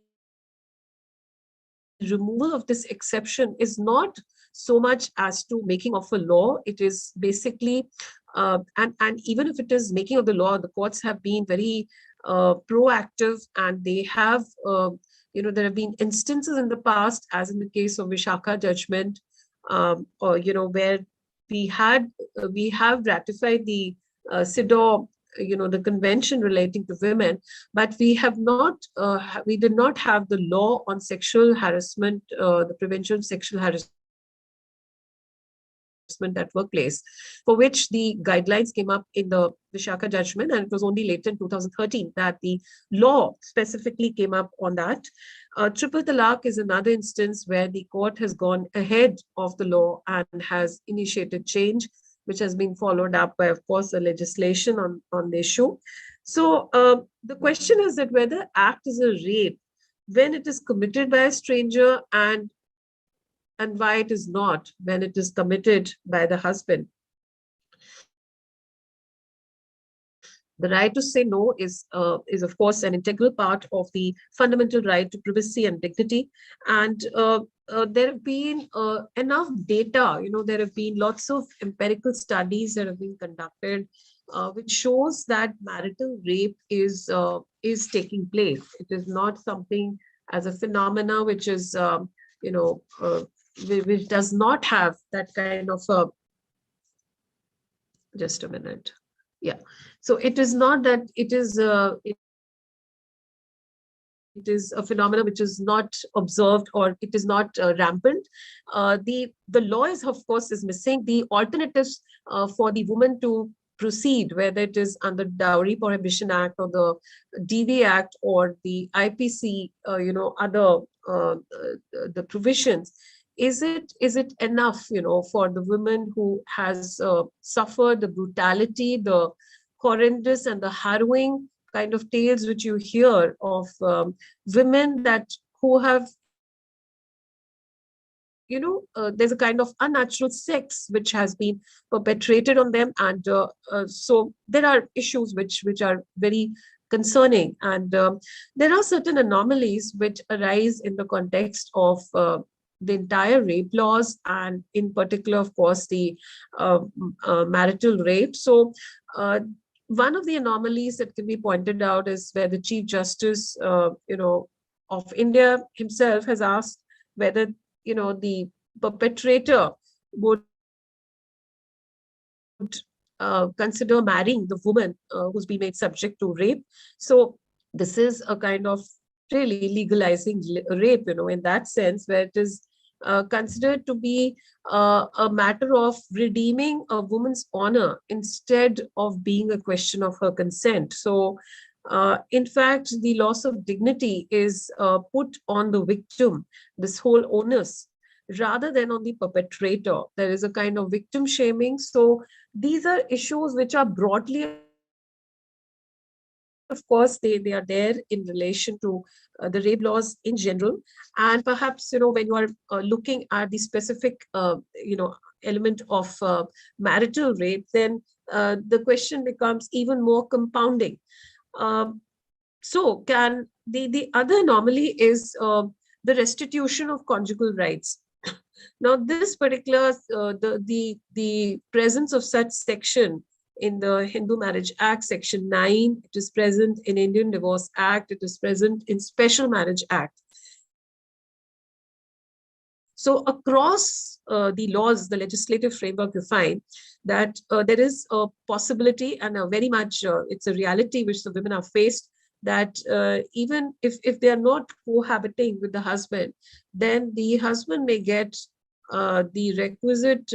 Speaker 3: removal of this exception is not so much as to making of a law. It is basically, and even if it is making of the law, the courts have been very proactive, and they have, there have been instances in the past, as in the case of Visakhapatnam judgment, where we have ratified the CEDAW, the convention relating to women, but we have not, we did not have the law on sexual harassment, the prevention of sexual harassment at workplace, for which the guidelines came up in the Visakhapatnam judgment, and it was only later in 2013 that the law specifically came up on that. Triple talaq is another instance where the court has gone ahead of the law and has initiated change, which has been followed up by, of course, the legislation on the issue. So the question is that whether act is a rape when it is committed by a stranger, and why it is not when it is committed by the husband. The right to say no is of course an integral part of the fundamental right to privacy and dignity. And there have been enough data, there have been lots of empirical studies that have been conducted, which shows that marital rape is taking place. It is not something as a phenomena which is, which does not have that kind of just a minute. Yeah. So it is not that it is it is a phenomenon which is not observed, or it is not rampant. The law is, of course, is missing the alternatives for the woman to proceed, whether it is under Dowry Prohibition Act or the DV Act or the IPC, other the provisions. Is it enough, for the woman who has suffered the brutality, the horrendous and the harrowing kind of tales which you hear of women who have, there's a kind of unnatural sex which has been perpetrated on them, and so there are issues which are very concerning, and there are certain anomalies which arise in the context of the entire rape laws, and in particular, of course, the marital rape. So one of the anomalies that can be pointed out is where the Chief Justice, of India himself has asked whether, the perpetrator would consider marrying the woman who's been made subject to rape. So this is a kind of really legalizing rape, in that sense, where it is considered to be a matter of redeeming a woman's honor instead of being a question of her consent. So in fact, the loss of dignity is put on the victim, this whole onus, rather than on the perpetrator. There is a kind of victim shaming. So these are issues which are broadly, of course, they are there in relation to the rape laws in general. And perhaps, when you are looking at the specific, element of marital rape, then the question becomes even more compounding. So can the other anomaly is the restitution of conjugal rights. Now, this particular, the presence of such section in the Hindu Marriage Act, Section 9, it is present in Indian Divorce Act, it is present in Special Marriage Act. So across the laws, the legislative framework, you find that there is a possibility, and very much it's a reality which the women are faced, that even if they are not cohabiting with the husband, then the husband may get the requisite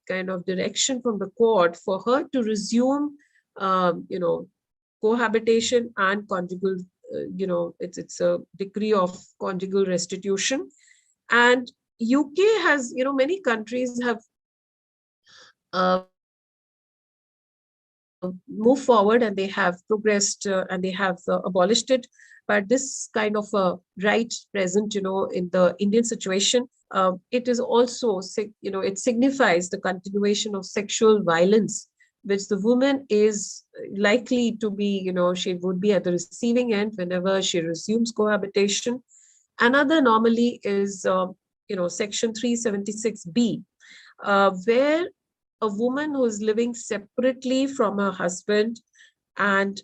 Speaker 3: kind of direction from the court for her to resume, cohabitation and conjugal, it's a decree of conjugal restitution. And UK has, many countries have moved forward, and they have progressed, and they have abolished it. But this kind of right present, in the Indian situation, it is also, it signifies the continuation of sexual violence, which the woman is likely to be, she would be at the receiving end whenever she resumes cohabitation. Another anomaly is, Section 376B, where a woman who is living separately from her husband, and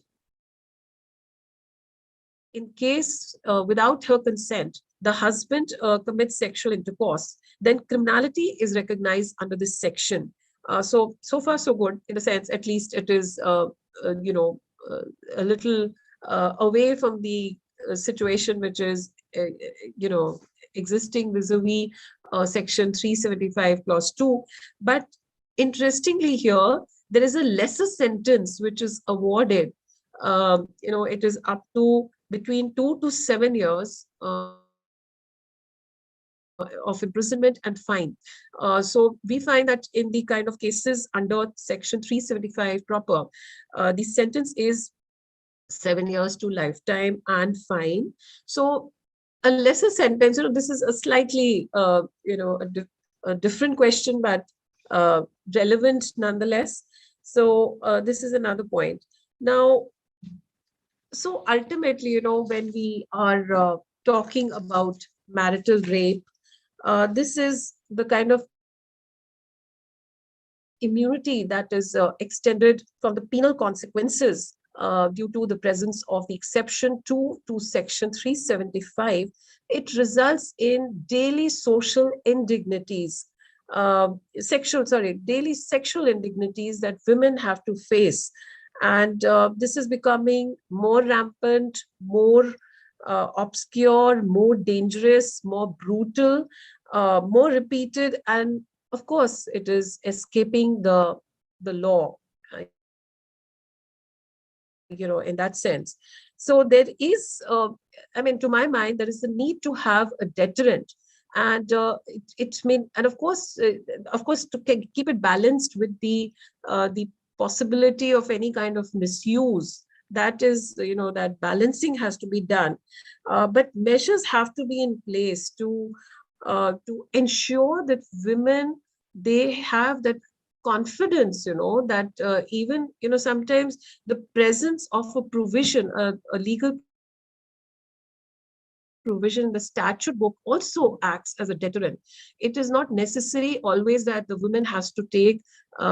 Speaker 3: in case without her consent, the husband commits sexual intercourse, then criminality is recognized under this section. So far, so good, in a sense. At least it is, a little away from the situation which is, existing vis-a-vis Section 375 Clause 2. But interestingly here, there is a lesser sentence which is awarded. It is up to between 2 to 7 years of imprisonment and fine. So we find that in the kind of cases under Section 375 proper, the sentence is 7 years to lifetime and fine. So a lesser sentence, this is a slightly, a different question, but relevant nonetheless. So this is another point. Now, so ultimately, when we are talking about marital rape, this is the kind of immunity that is extended from the penal consequences due to the presence of the exception to Section 375. It results in daily social indignities, daily sexual indignities that women have to face. And this is becoming more rampant, more obscure, more dangerous, more brutal, more repeated, and of course, it is escaping the law, in that sense. So there is, to my mind, there is a need to have a deterrent, and and of course, to keep it balanced with the possibility of any kind of misuse. That is, that balancing has to be done, but measures have to be in place to ensure that women, they have that confidence, that even, sometimes the presence of a provision, a legal provision in the statute book also acts as a deterrent. It is not necessary always that the woman has to take,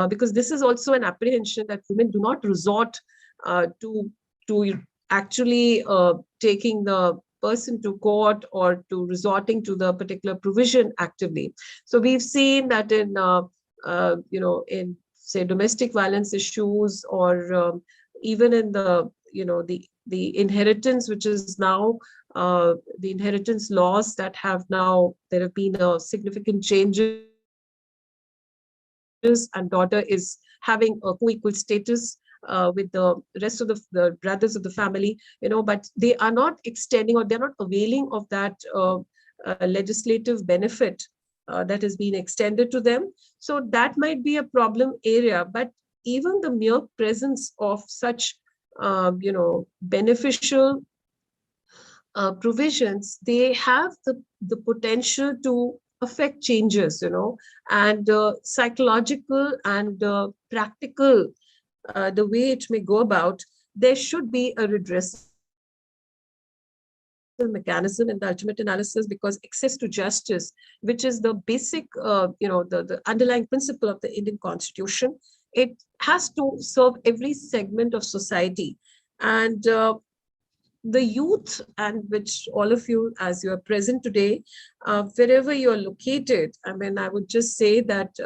Speaker 3: because this is also an apprehension that women do not resort to actually taking the person to court or to resorting to the particular provision actively. So we've seen that in, in say domestic violence issues, or even in the, the inheritance, which is now the inheritance laws that have now, there have been significant changes, and daughter is having a co-equal status with the rest of the brothers of the family, but they are not extending, or they're not availing of that legislative benefit that has been extended to them. So that might be a problem area, but even the mere presence of such, beneficial provisions, they have the potential to affect changes, and psychological and practical, the way it may go about, there should be a redressal mechanism in the ultimate analysis, because access to justice, which is the basic, the underlying principle of the Indian Constitution, it has to serve every segment of society. And the youth, and which all of you, as you are present today, wherever you are located, I mean, I would just say that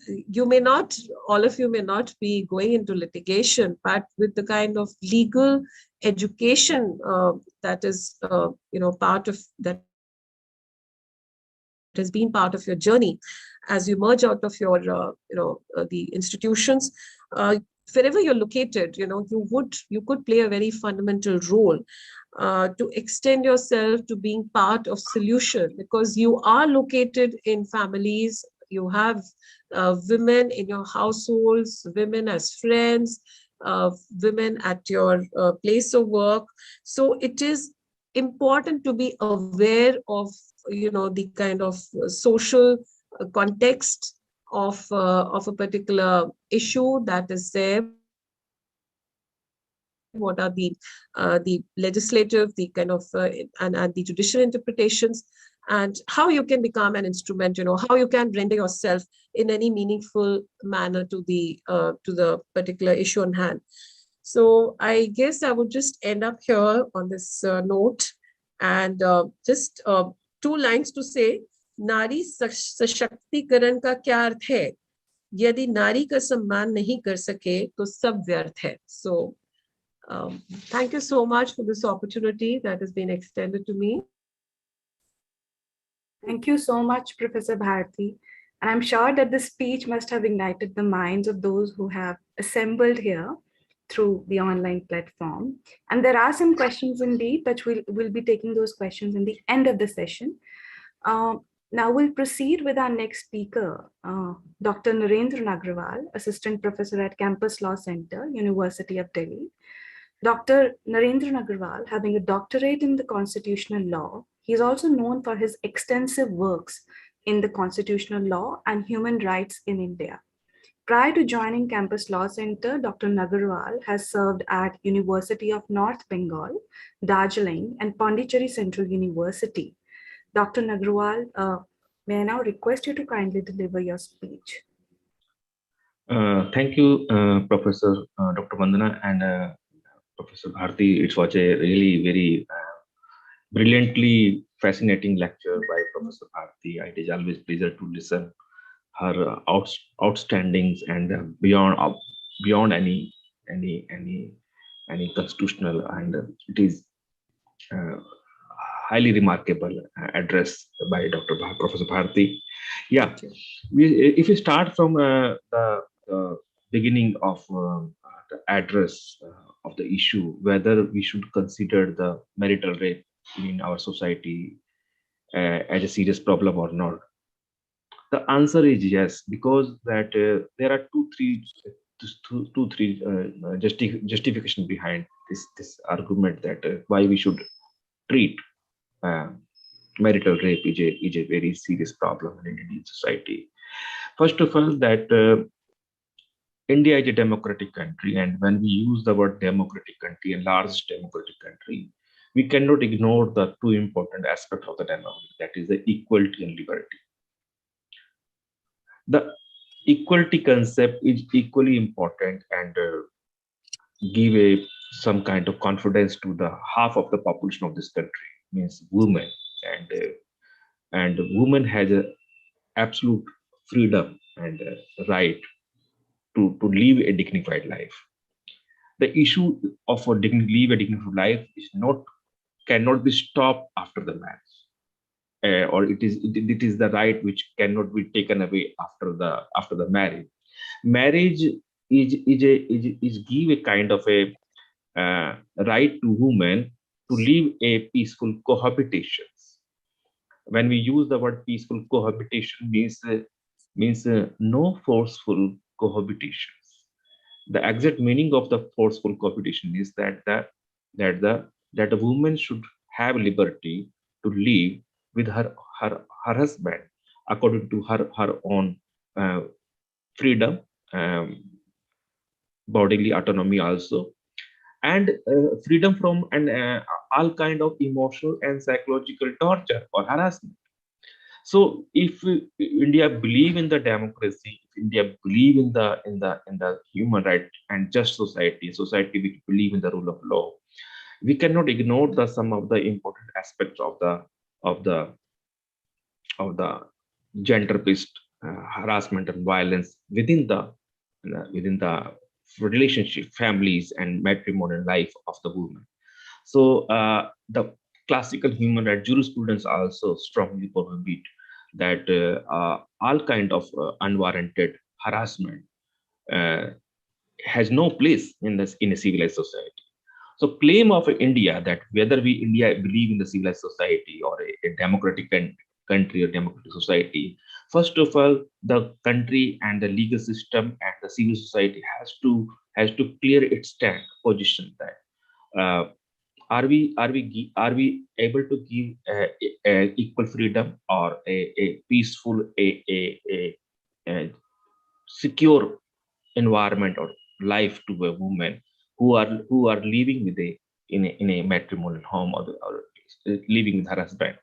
Speaker 3: you may not, all of you may not be going into litigation, but with the kind of legal education that is, part of that has been part of your journey as you merge out of your, the institutions, wherever you're located, you could play a very fundamental role to extend yourself to being part of solution, because you are located in families, you have women in your households, women as friends, women at your place of work. So it is important to be aware of, the kind of social context of a particular issue that is there. What are the legislative, the kind of and the judicial interpretations, and how you can become an instrument, how you can render yourself in any meaningful manner to the particular issue on hand. So I guess I would just end up here on this note, and just 2 lines to say, नारी सशक्तिकरण का क्या अर्थ है? यदि नारी का सम्मान नहीं कर सके तो सब व्यर्थ है. So thank you so much for this opportunity that has been extended to me.
Speaker 1: Thank you so much, Professor Bharti. And I'm sure that this speech must have ignited the minds of those who have assembled here through the online platform. And there are some questions indeed, but we'll be taking those questions in the end of the session. Now we'll proceed with our next speaker, Dr. Narendra Nagraval, Assistant Professor at Campus Law Center, University of Delhi. Dr. Narendra Nagraval, having a doctorate in the constitutional law, he is also known for his extensive works in the constitutional law and human rights in India. Prior to joining Campus Law Center, Dr. Nagraval has served at University of North Bengal, Darjeeling, and Pondicherry Central University. Dr. Nagraval, may I now request you to kindly deliver your speech.
Speaker 4: Thank you, Professor Dr. Vandana and Professor Bharti. It was a really very brilliantly fascinating lecture by Professor Bharti. It is always a pleasure to listen her outstandings and beyond any constitutional, and it is highly remarkable address by Professor Bharti. Yeah, if we start from the beginning of the address of the issue, whether we should consider the marital rape in our society as a serious problem or not, the answer is yes, because that there are two, three justification behind this argument that why we should treat marital rape is a very serious problem in Indian society. First of all, that India is a democratic country, and when we use the word democratic country, a large democratic country, we cannot ignore the two important aspects of the democracy, that is the equality and liberty. The equality concept is equally important and give some kind of confidence to the half of the population of this country, means women, and women has a absolute freedom and right to live a dignified life. The issue of live a dignified life is not cannot be stopped after the marriage, or it is the right which cannot be taken away after the marriage. Marriage is give a kind of a right to women to live a peaceful cohabitation. When we use the word peaceful cohabitation, means no forceful cohabitations. The exact meaning of the forceful cohabitation is that the woman should have liberty to live with her husband according to her own uh, freedom, um, bodily autonomy also, and freedom from all kind of emotional and psychological torture or harassment. So if India believe in the democracy, if India believe in the human right and just society which believe in the rule of law, we cannot ignore the some of the important aspects of the of the gender-based harassment and violence within the relationship, families, and matrimonial life of the woman. So the classical human rights jurisprudence also strongly prohibit that all kind of unwarranted harassment uh, has no place in a civilized society. So claim of India that whether we India believe in the civilized society or a democratic country or democratic society, first of all, the country and the legal system and the civil society has to clear its stand position that uh, are we able to give equal freedom or a peaceful a secure environment or life to a woman who are living in a matrimonial home or living with her husband.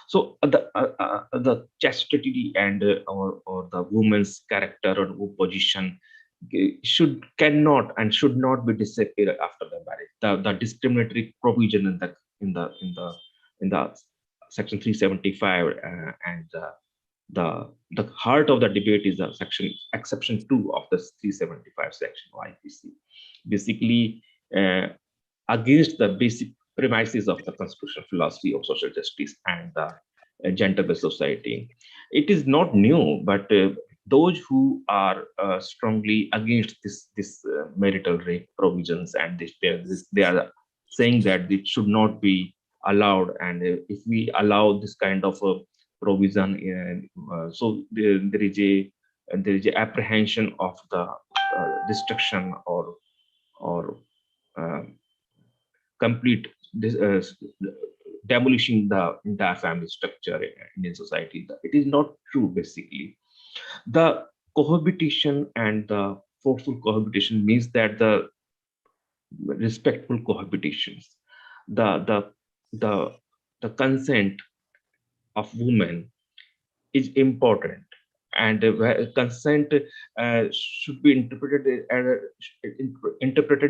Speaker 4: So the chastity and or the woman's character or position should not be disappear after the marriage. The discriminatory provision in the section 375 and the heart of the debate is the section exception 2 of the 375 section of IPC, basically uh, against the basic premises of the constitutional philosophy of social justice and the gender-based society. It is not new, but those who are strongly against this marital rape provisions and they are saying that it should not be allowed, and if we allow this kind of provision, so there is a apprehension of the destruction or uh, complete demolishing the entire family structure in Indian society. It is not true, basically. The cohabitation and the forceful cohabitation means that the respectful cohabitations, the the the the consent of women is important, and consent should be interpreted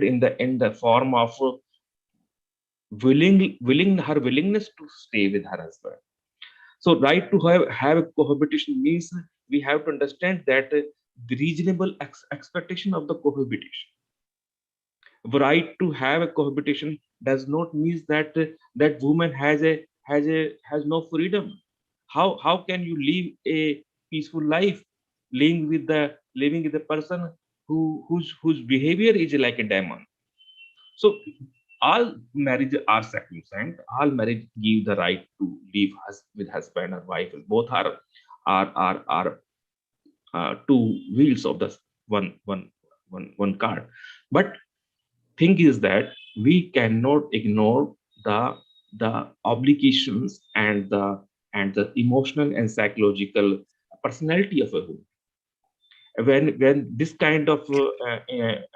Speaker 4: in the form of her willingness to stay with her husband. So right to have a cohabitation means we have to understand that the reasonable expectation of the cohabitation. Right to have a cohabitation does not mean that woman has no freedom. How can you live a peaceful life living with a person whose behavior is like a demon? So all marriage are sacrosanct. All marriage give the right to live with husband or wife. Both are two wheels of the one card. But thing is that we cannot ignore the obligations and the emotional and psychological personality of a woman. When this kind of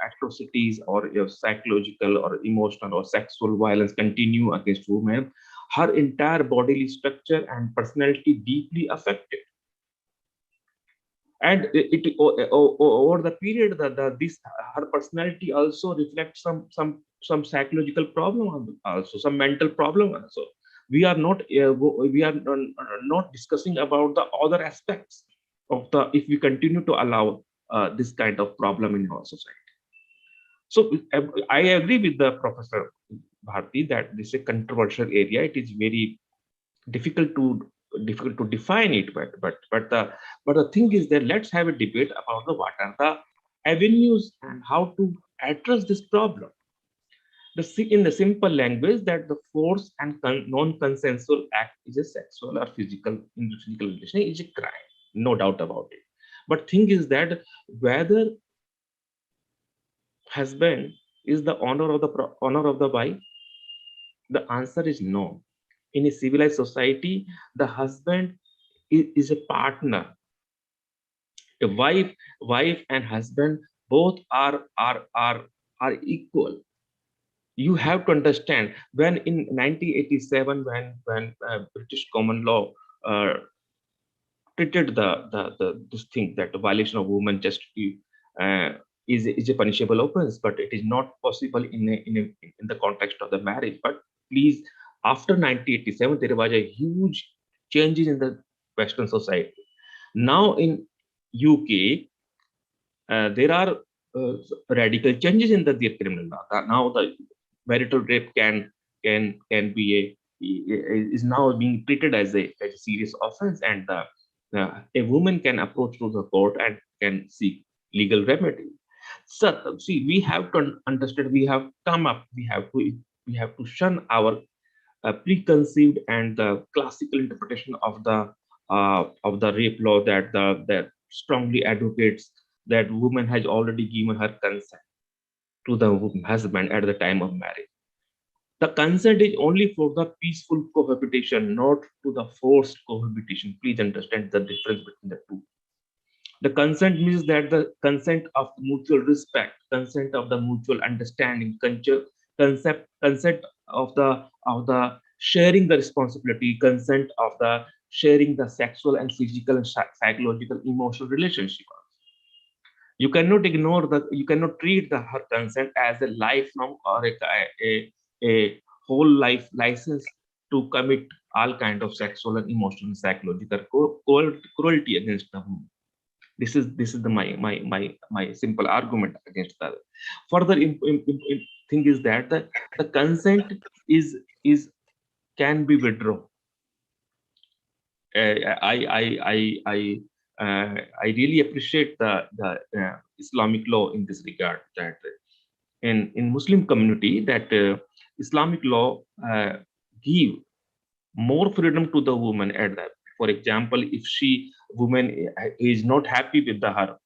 Speaker 4: atrocities or psychological or emotional or sexual violence continue against women, her entire bodily structure and personality deeply affected. And over the period, this her personality also reflects some psychological problem, also some mental problem also. We are not discussing about the other aspects of the, if we continue to allow this kind of problem in our society. So I agree with the Professor Bharti that this is a controversial area. It is very difficult to define it, but the thing is that let's have a debate about what are the avenues and how to address this problem. In the simple language, that the force and non-consensual act is a sexual or physical relation is a crime, no doubt about it. But thing is that whether husband is the honor of the wife, the answer is no. In a civilized society, the husband is a partner. A wife and husband both are equal. You have to understand, when in 1987, when British common law treated this thing, that the violation of women chastity is a punishable offense, but it is not possible in the context of the marriage. But please, after 1987, there was a huge changes in the Western society. Now in UK, there are radical changes in the criminal law. Now the marital rape can be is now being treated as a serious offense, and a woman can approach to the court and can seek legal remedy. So see, we have to understand. We have to shun our preconceived and the classical interpretation of the rape law, that strongly advocates that woman has already given her consent to the husband at the time of marriage. The consent is only for the peaceful cohabitation, not to the forced cohabitation. Please understand the difference between the two. The consent means that the consent of mutual respect, consent of the mutual understanding, consent of the sharing the responsibility, consent of the sharing the sexual and physical and psychological emotional relationship. You cannot treat her consent as a lifelong or a whole life license to commit all kind of sexual and emotional and psychological cruelty against the woman. This is my simple argument against that. Further thing is that the consent is can be withdrawn. I really appreciate the Islamic law in this regard, that in Muslim community, that Islamic law give more freedom to the woman at that. For example, if woman is not happy with her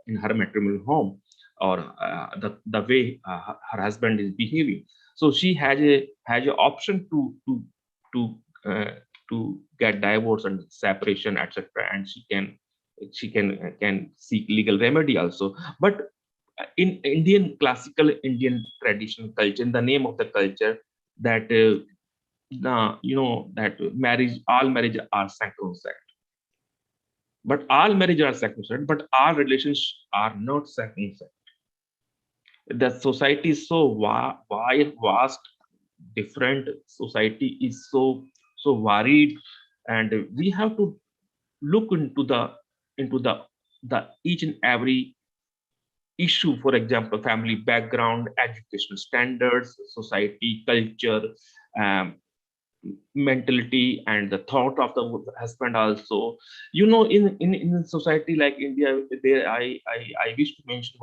Speaker 4: in her matrimonial home, or the way her husband is behaving, so she has a option to get divorce and separation, etc., and she can seek legal remedy also. But in classical Indian traditional culture, in the name of the culture, that that all marriage are sacrosanct, but all marriage are sacrosanct, but all relations are not sacrosanct. The society is so wide, vast, different. Society is so varied, and we have to look into the each and every issue. For example, family background, educational standards, society, culture, um, mentality, and the thought of the husband also. In a society like India, there I wish to mention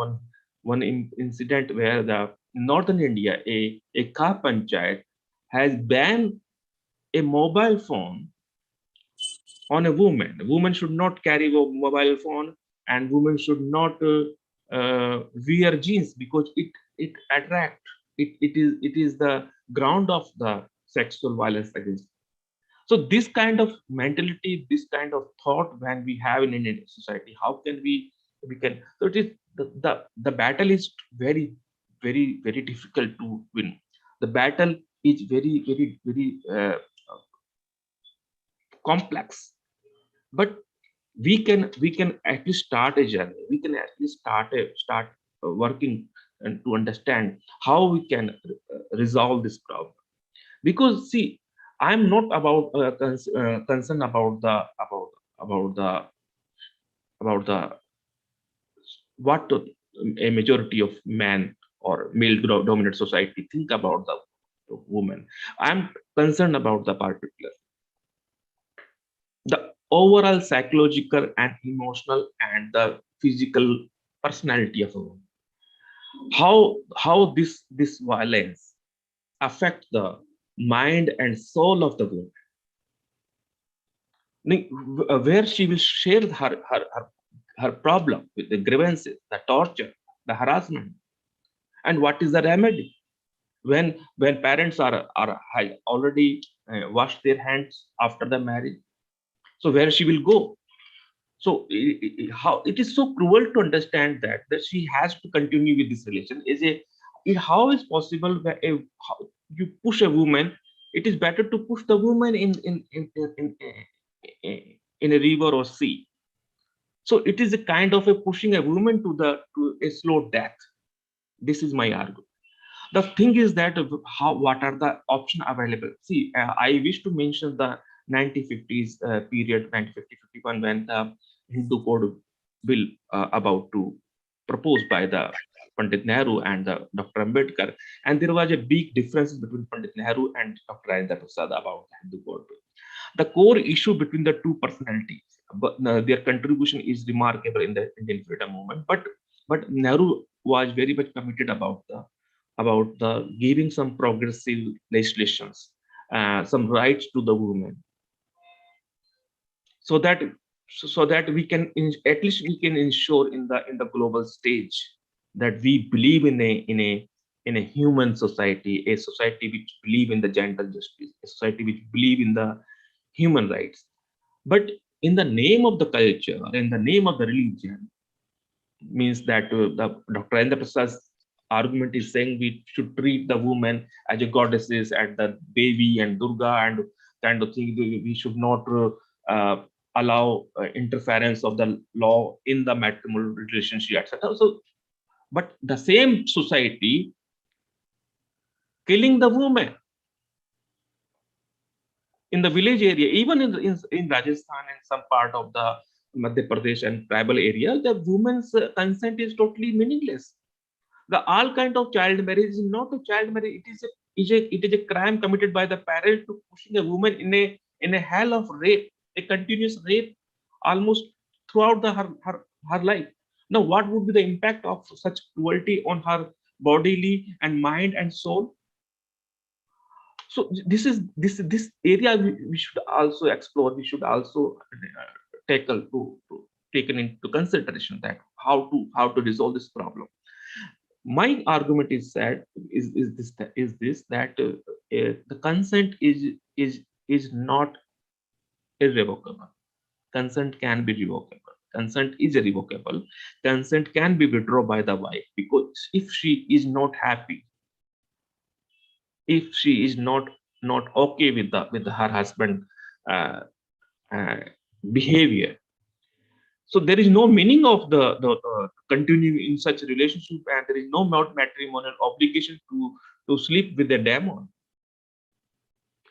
Speaker 4: one incident where the northern India, a car panchayat has banned a mobile phone on a woman. A woman should not carry a mobile phone, and women should not wear jeans, because it attract. It is the ground of the sexual violence against. So this kind of mentality, this kind of thought, when we have in Indian society, how can we we can. So it is the battle is very, very, very difficult to win. The battle is very, very, very complex, but we can at least start a journey. We can at least start working and to understand how we can resolve this problem. Because see, I'm not about concerned about the about the what a majority of men or male dominant society think about the woman. I'm concerned about the overall psychological and emotional and the physical personality of a woman. How this violence affect the mind and soul of the woman, where she will share her problem with the grievances, the torture, the harassment, and what is the remedy when parents are already washed their hands after the marriage. So where she will go? So how it is so cruel to understand that she has to continue with this relation. How is possible that how you push a woman? It is better to push the woman in a river or sea. So it is a kind of a pushing a woman to a slow death. This is my argument. The thing is that what are the options available? See, I wish to mention the 1950s period, 1950-51, when the Hindu Code bill about to proposed by the Pandit Nehru and Dr. Ambedkar, and there was a big difference between Pandit Nehru and Dr. Rajendra Prasad about the Hindu Code bill. The core issue between the two personalities, but their contribution is remarkable in the Indian freedom movement. But Nehru was very much committed about the giving some progressive legislations, some rights to the women, so that we can at least we can ensure in the global stage that we believe in a human society, a society which believe in the gentle justice, a society which believe in the human rights. But in the name of the culture, in the name of the religion, means that the Dr. Rajendra Prasad's argument is saying we should treat the woman as a goddesses and the Devi and Durga and kind of thing. We should not allow interference of the law in the matrimonial relationship, etc. So, but the same society killing the woman in the village area, even in Rajasthan and some part of the Madhya Pradesh and tribal area, the woman's consent is totally meaningless. The all kind of child marriage is not a child marriage. It is a crime committed by the parent to pushing a woman in a hell of rape, a continuous rape, almost throughout her life. Now, what would be the impact of such cruelty on her bodily and mind and soul? So this area we should also explore. We should also tackle to taken into consideration that how to resolve this problem. My argument is that the consent is not irrevocable. Consent can be revocable. Consent is irrevocable. Consent can be withdrawn by the wife, because if she is not happy, if she is not okay with her husband behavior, so there is no meaning of the continuing in such a relationship, and there is no matrimonial obligation to sleep with the demon.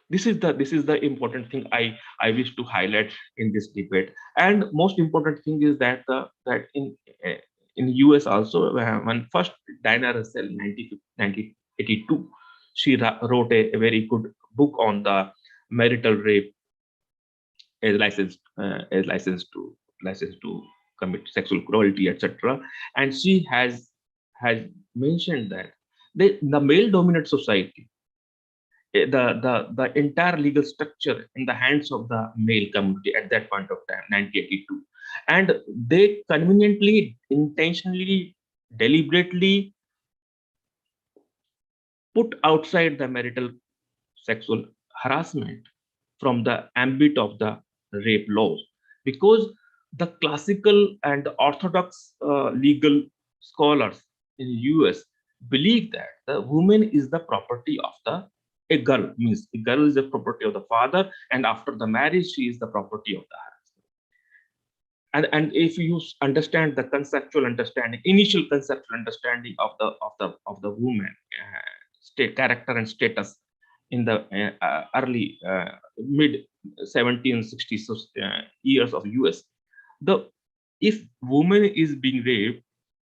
Speaker 4: This is the important thing I wish to highlight in this debate. And most important thing is that that in US also, when first Diana Russell 1982, she wrote a very good book on the marital rape as license to commit sexual cruelty, etc. And she has mentioned that the male dominant society, the entire legal structure in the hands of the male community at that point of time, 1982, and they conveniently, intentionally, deliberately put outside the marital sexual harassment from the ambit of the rape laws, because the classical and the orthodox legal scholars in the US believe that the woman is the property of a girl, means a girl is the property of the father, and after the marriage she is the property of the husband. And if you understand the conceptual understanding, initial conceptual understanding of the woman, state character and status in the early mid 1760s years of US, if woman is being raped,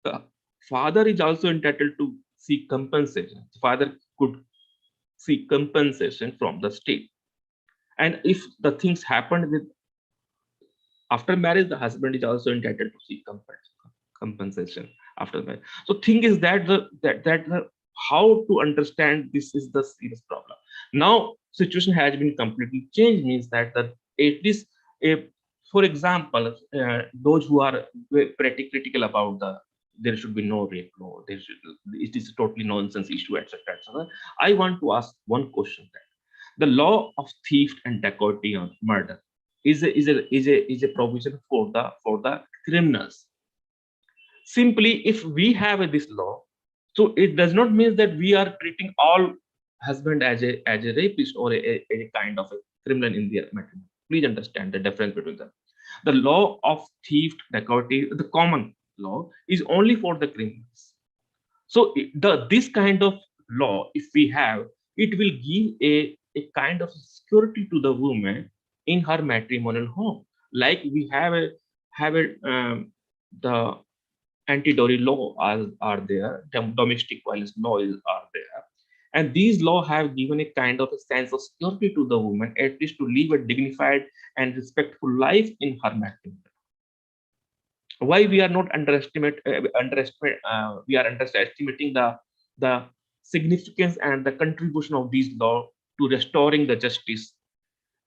Speaker 4: the father is also entitled to seek compensation. The father could seek compensation from the state. And if the things happened with after marriage, the husband is also entitled to seek compensation after marriage. So thing is that how to understand this is the serious problem. Now situation has been completely changed, means that at least for example, those who are pretty critical about there should be no rape law, it is a totally nonsense issue, etc., etc. I want to ask one question: that the law of theft and dacoity or murder is a provision for the criminals. Simply, if we have this law, so it does not mean that we are treating all husband as a rapist or a kind of a criminal in their matrimony. Please understand the difference between them. The law of theft, dacoity, the common law, is only for the criminals. So this kind of law, if we have, it will give a kind of security to the woman in her matrimonial home. Like we have the anti-dowry law are there, domestic violence laws are there, and these laws have given a kind of a sense of security to the woman, at least to live a dignified and respectful life in her matrimony. Why we are not underestimating the significance and the contribution of these laws to restoring the justice.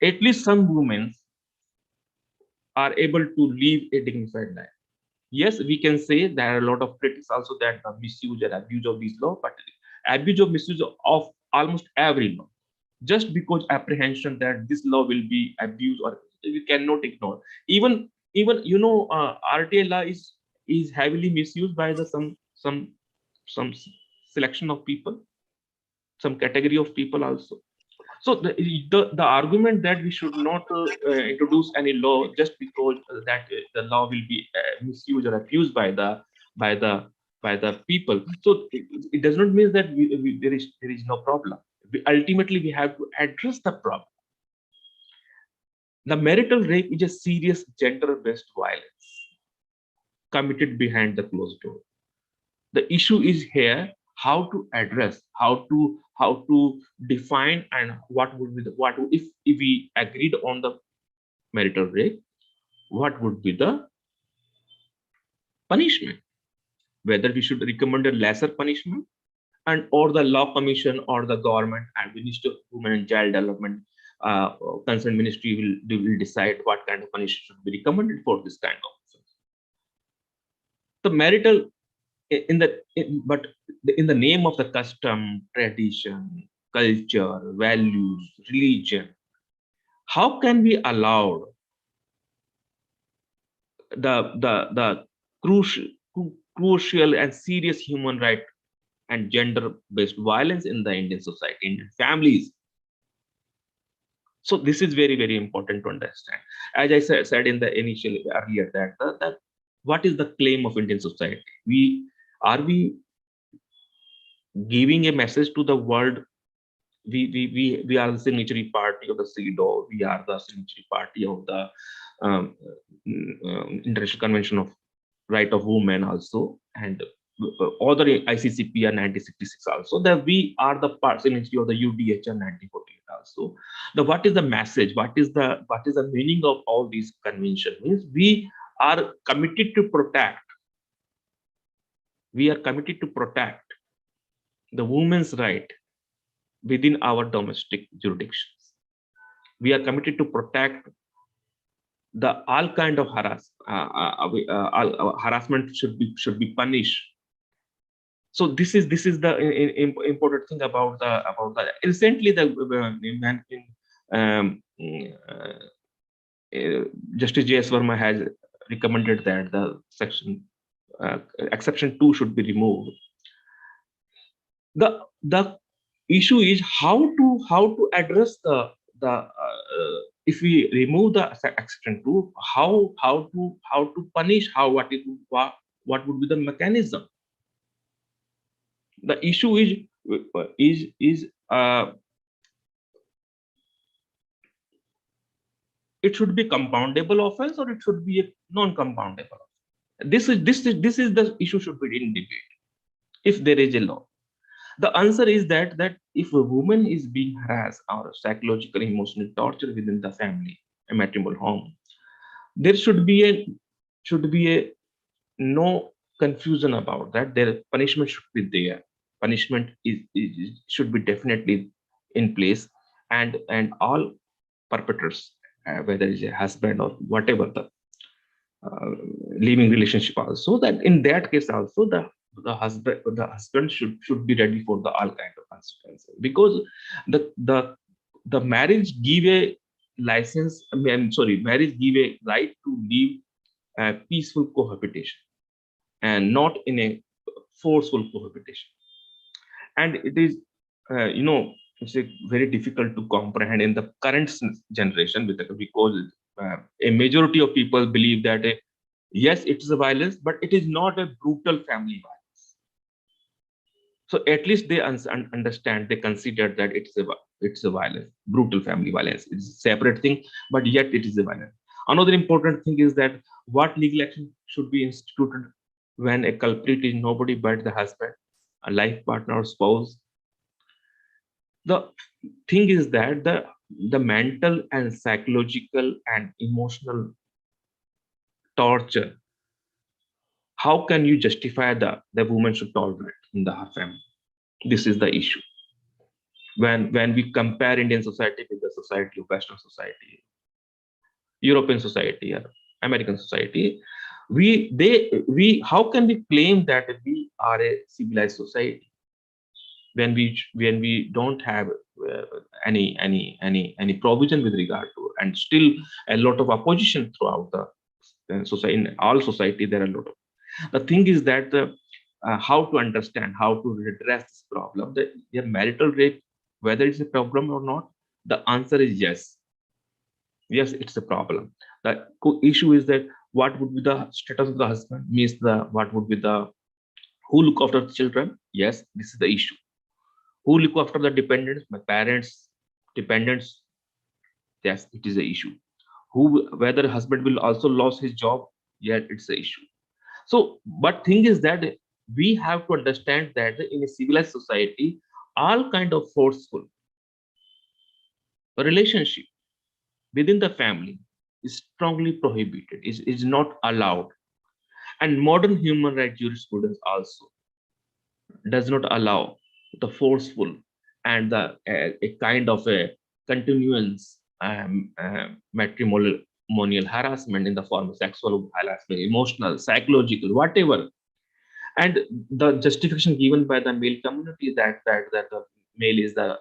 Speaker 4: At least some women are able to live a dignified life. Yes, we can say there are a lot of critics also that the misuse and abuse of these laws, but abuse of misuse of almost every law, just because apprehension that this law will be abused, or we cannot ignore. Even RTA law is heavily misused by some selection of people, some category of people also. So the argument that we should not introduce any law just because that the law will be misused or abused by the people. So it does not mean that there is no problem. Ultimately, we have to address the problem. The marital rape is a serious gender-based violence committed behind the closed door. The issue is here how to address, how to define, and what would be if we agreed on the marital rape, what would be the punishment? Whether we should recommend a lesser punishment, and or the law commission or the government and Ministry of Women and Child Development, concerned ministry will decide what kind of punishment should be recommended for this kind of offense. The marital in the name of the custom, tradition, culture, values, religion, how can we allow the crucial and serious human right and gender-based violence in the Indian society, Indian families? So this is very, very important to understand. As I said in the initial earlier, that what is the claim of Indian society? Are we giving a message to the world? We are the signatory party of the CEDAW. We are the signatory party of the International Convention of Right of Women also, and other ICCPR 1966 also. That we are the signatory of the UDHR 1948 also. What is the message? What is the meaning of all these conventions? Means we are committed to protect. We are committed to protect the women's right within our domestic jurisdictions. We are committed to protect the all kind of harassment should be punished. So this is the important thing about the recently the Justice J.S. Verma has recommended that the exception 2 should be removed. The issue is how to address the if we remove the exception 2, how to punish, what would be the mechanism. The issue is it should be compoundable offense or it should be a non-compoundable offense. This is the issue should be in debate if there is a law. The answer is that if a woman is being harassed or psychological emotional torture within the family, a matrimonial home, there should be a no confusion about that. Their punishment should be there. Punishment should be definitely in place, and all perpetrators, whether it's a husband or whatever the living relationship, also that in that case also the husband should be ready for the all kind of consequences, because the marriage give a license. Marriage give a right to live a peaceful cohabitation and not in a forceful cohabitation. And it is it's very difficult to comprehend in the current generation, because a majority of people believe that yes, it is a violence, but it is not a brutal family violence. So at least they understand, they consider that it's a violence, brutal family violence. It's a separate thing, but yet it is a violence. Another important thing is that what legal action should be instituted when a culprit is nobody but the husband, a life partner, or spouse. The thing is that the mental and psychological and emotional torture, how can you justify the woman should tolerate in her family? This is the issue. When we compare Indian society with the society of Western society, European society, or American society, how can we claim that we are a civilized society when we don't have any provision with regard to, and still a lot of opposition throughout the society. In all society there are a lot of. The thing is that how to understand, how to redress this problem, the marital rape, whether it's a problem or not, the answer is yes, it's a problem. The issue is that what would be the status of the husband, means what would be the who look after the children. Yes, this is the issue. Who look after the dependents, my parents, dependents. Yes, it is the issue. Whether husband will also lose his job, yet it's the issue. So, but thing is that we have to understand that in a civilized society, all kind of forceful relationship within the family is strongly prohibited, is not allowed. And modern human rights jurisprudence also does not allow the forceful and a kind of a continuance matrimonial harassment in the form of sexual harassment, emotional, psychological, whatever. And the justification given by the male community that the male is the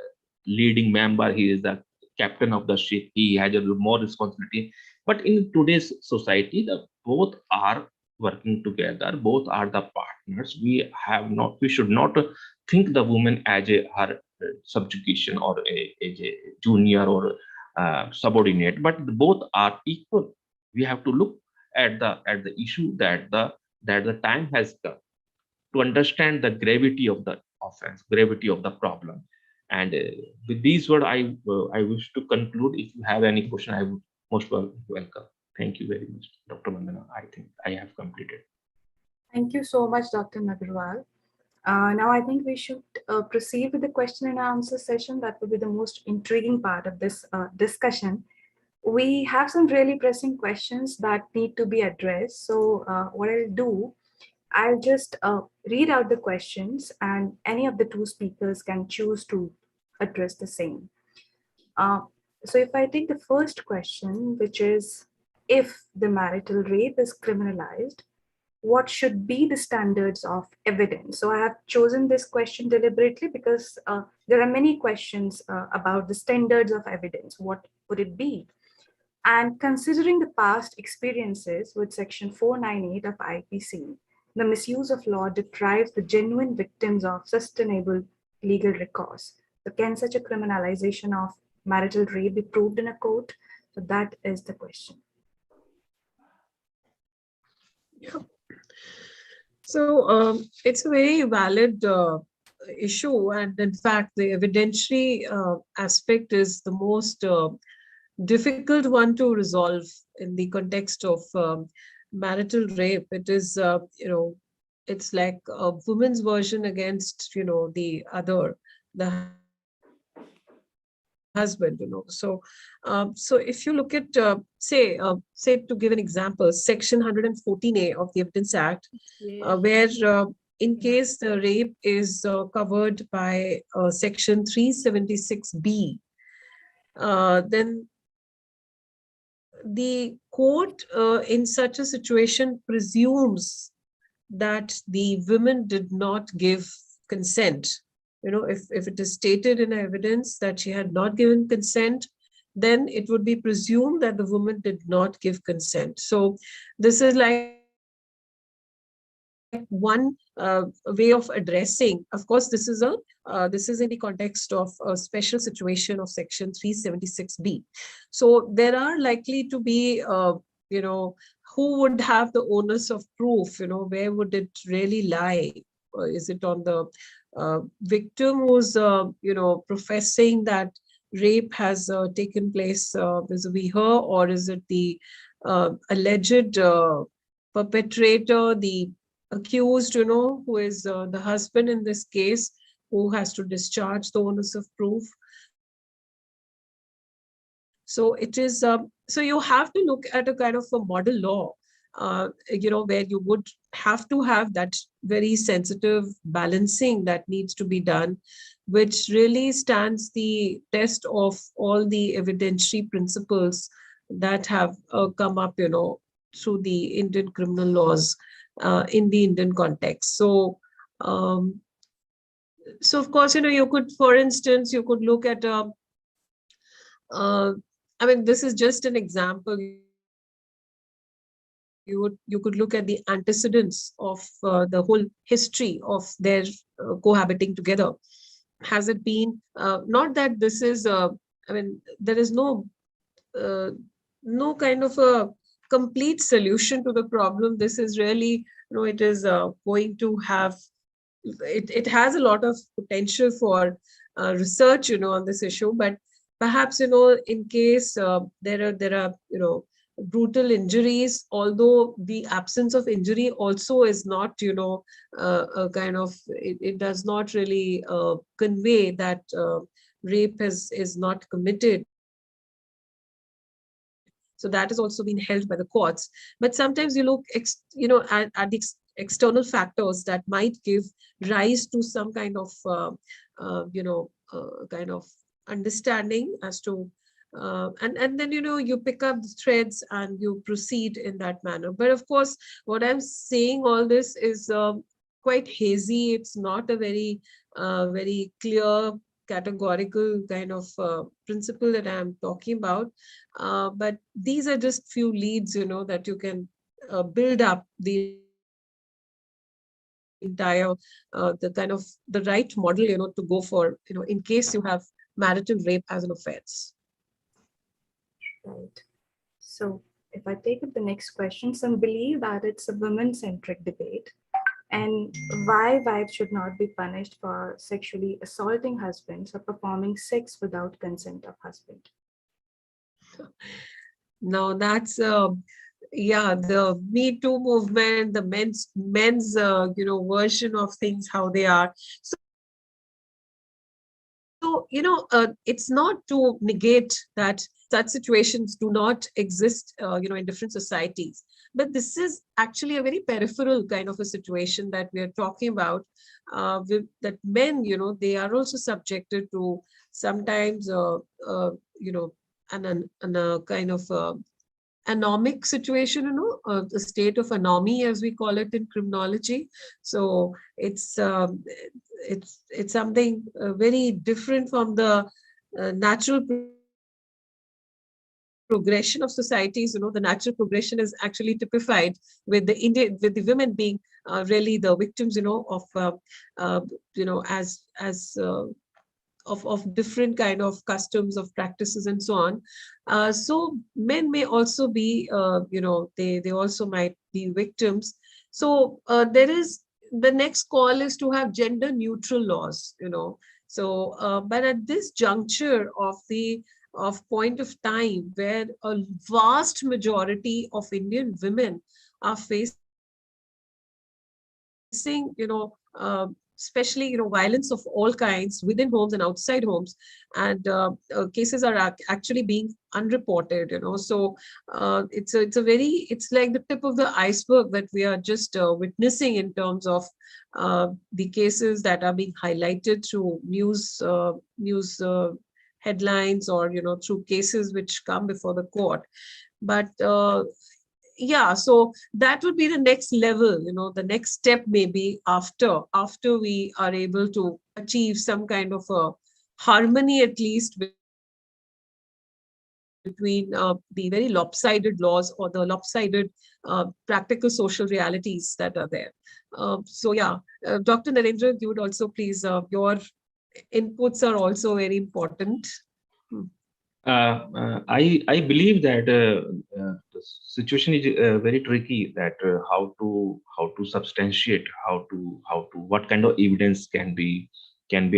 Speaker 4: leading member, he is the captain of the ship, he has a more responsibility. But in today's society, both are working together, both are the partners. We should not think the woman as her subjugation or a junior or subordinate, but both are equal. We have to look at the issue that the time has come to understand the gravity of the offense, gravity of the problem. And with these words, I wish to conclude. If you have any question, I would most welcome. Thank you very much, Dr. Vandana. I think I have completed.
Speaker 1: Thank you so much, Dr. Nagraval. Now I think we should proceed with the question and answer session. That will be the most intriguing part of this discussion. We have some really pressing questions that need to be addressed. So what I'll do, I'll just read out the questions and any of the two speakers can choose to address the same. So if I take the first question, which is, if the marital rape is criminalized, what should be the standards of evidence? So I have chosen this question deliberately because there are many questions about the standards of evidence. What would it be? And considering the past experiences with Section 498 of IPC, the misuse of law deprives the genuine victims of sustainable legal recourse. So can such a criminalization of marital rape be proved in a court? So that is the question.
Speaker 3: Yeah. So it's a very valid issue, and in fact, the evidentiary aspect is the most difficult one to resolve in the context of marital rape. It is, it's like a woman's version against, the husband. So if you look at say to give an example, Section 114A of the Evidence Act, where in case the rape is covered by Section 376B, then the court in such a situation presumes that the women did not give consent. If it is stated in evidence that she had not given consent, then it would be presumed that the woman did not give consent. So this is like one way of addressing. Of course, this is in the context of a special situation of Section 376B. So there are likely to be, who would have the onus of proof? Where would it really lie? Is it on the victim who's, professing that rape has taken place vis-a-vis her, or is it the alleged perpetrator, the accused, who is the husband in this case, who has to discharge the onus of proof? So it is, so you have to look at a kind of a model law, where you would have to have that very sensitive balancing that needs to be done, which really stands the test of all the evidentiary principles that have come up, through the Indian criminal laws in the Indian context. So, so of course, you could, for instance, you could look at I mean, this is just an example. You could look at the antecedents of the whole history of their cohabiting together. Has it been, not that this is, I mean, there is no kind of a complete solution to the problem. This is really, it is going to have, it has a lot of potential for research, on this issue, but perhaps, in case there are, brutal injuries, although the absence of injury also is not, a kind of, it does not really convey that rape is not committed. So that has also been held by the courts. But sometimes you look, at the external factors that might give rise to some kind of, kind of understanding as to, and then, you pick up the threads and you proceed in that manner. But of course, what I'm saying, all this is quite hazy. It's not a very, very clear, categorical kind of principle that I'm talking about. But these are just few leads, that you can build up the entire, the kind of the right model, to go for, in case you have marital rape as an offense.
Speaker 1: Right. So if I take up the next question, some believe that it's a women-centric debate, and why wives should not be punished for sexually assaulting husbands or performing sex without consent of husband.
Speaker 3: Now that's yeah, the Me Too movement, the men's version of things, how they are. So, it's not to negate that such situations do not exist, in different societies. But this is actually a very peripheral kind of a situation that we are talking about, that men, they are also subjected to sometimes, an kind of anomic situation, the state of anomy, as we call it in criminology. So it's something very different from the natural progression of societies, the natural progression is actually typified with the women being really the victims, of different kind of customs, of practices, and so on. So men may also be, they also might be victims. So the next call is to have gender neutral laws, So, but at this juncture of point of time where a vast majority of Indian women are facing, especially, violence of all kinds within homes and outside homes, and cases are actually being unreported, So it's like the tip of the iceberg that we are just witnessing in terms of the cases that are being highlighted through news headlines, or through cases which come before the court. But yeah, so that would be the next level, the next step maybe after we are able to achieve some kind of a harmony, at least between the very lopsided laws or the lopsided practical social realities that are there. So yeah, Dr. Narendra, you would also please, your inputs are also very important.
Speaker 4: I believe that the situation is very tricky. That how to substantiate, what kind of evidence can be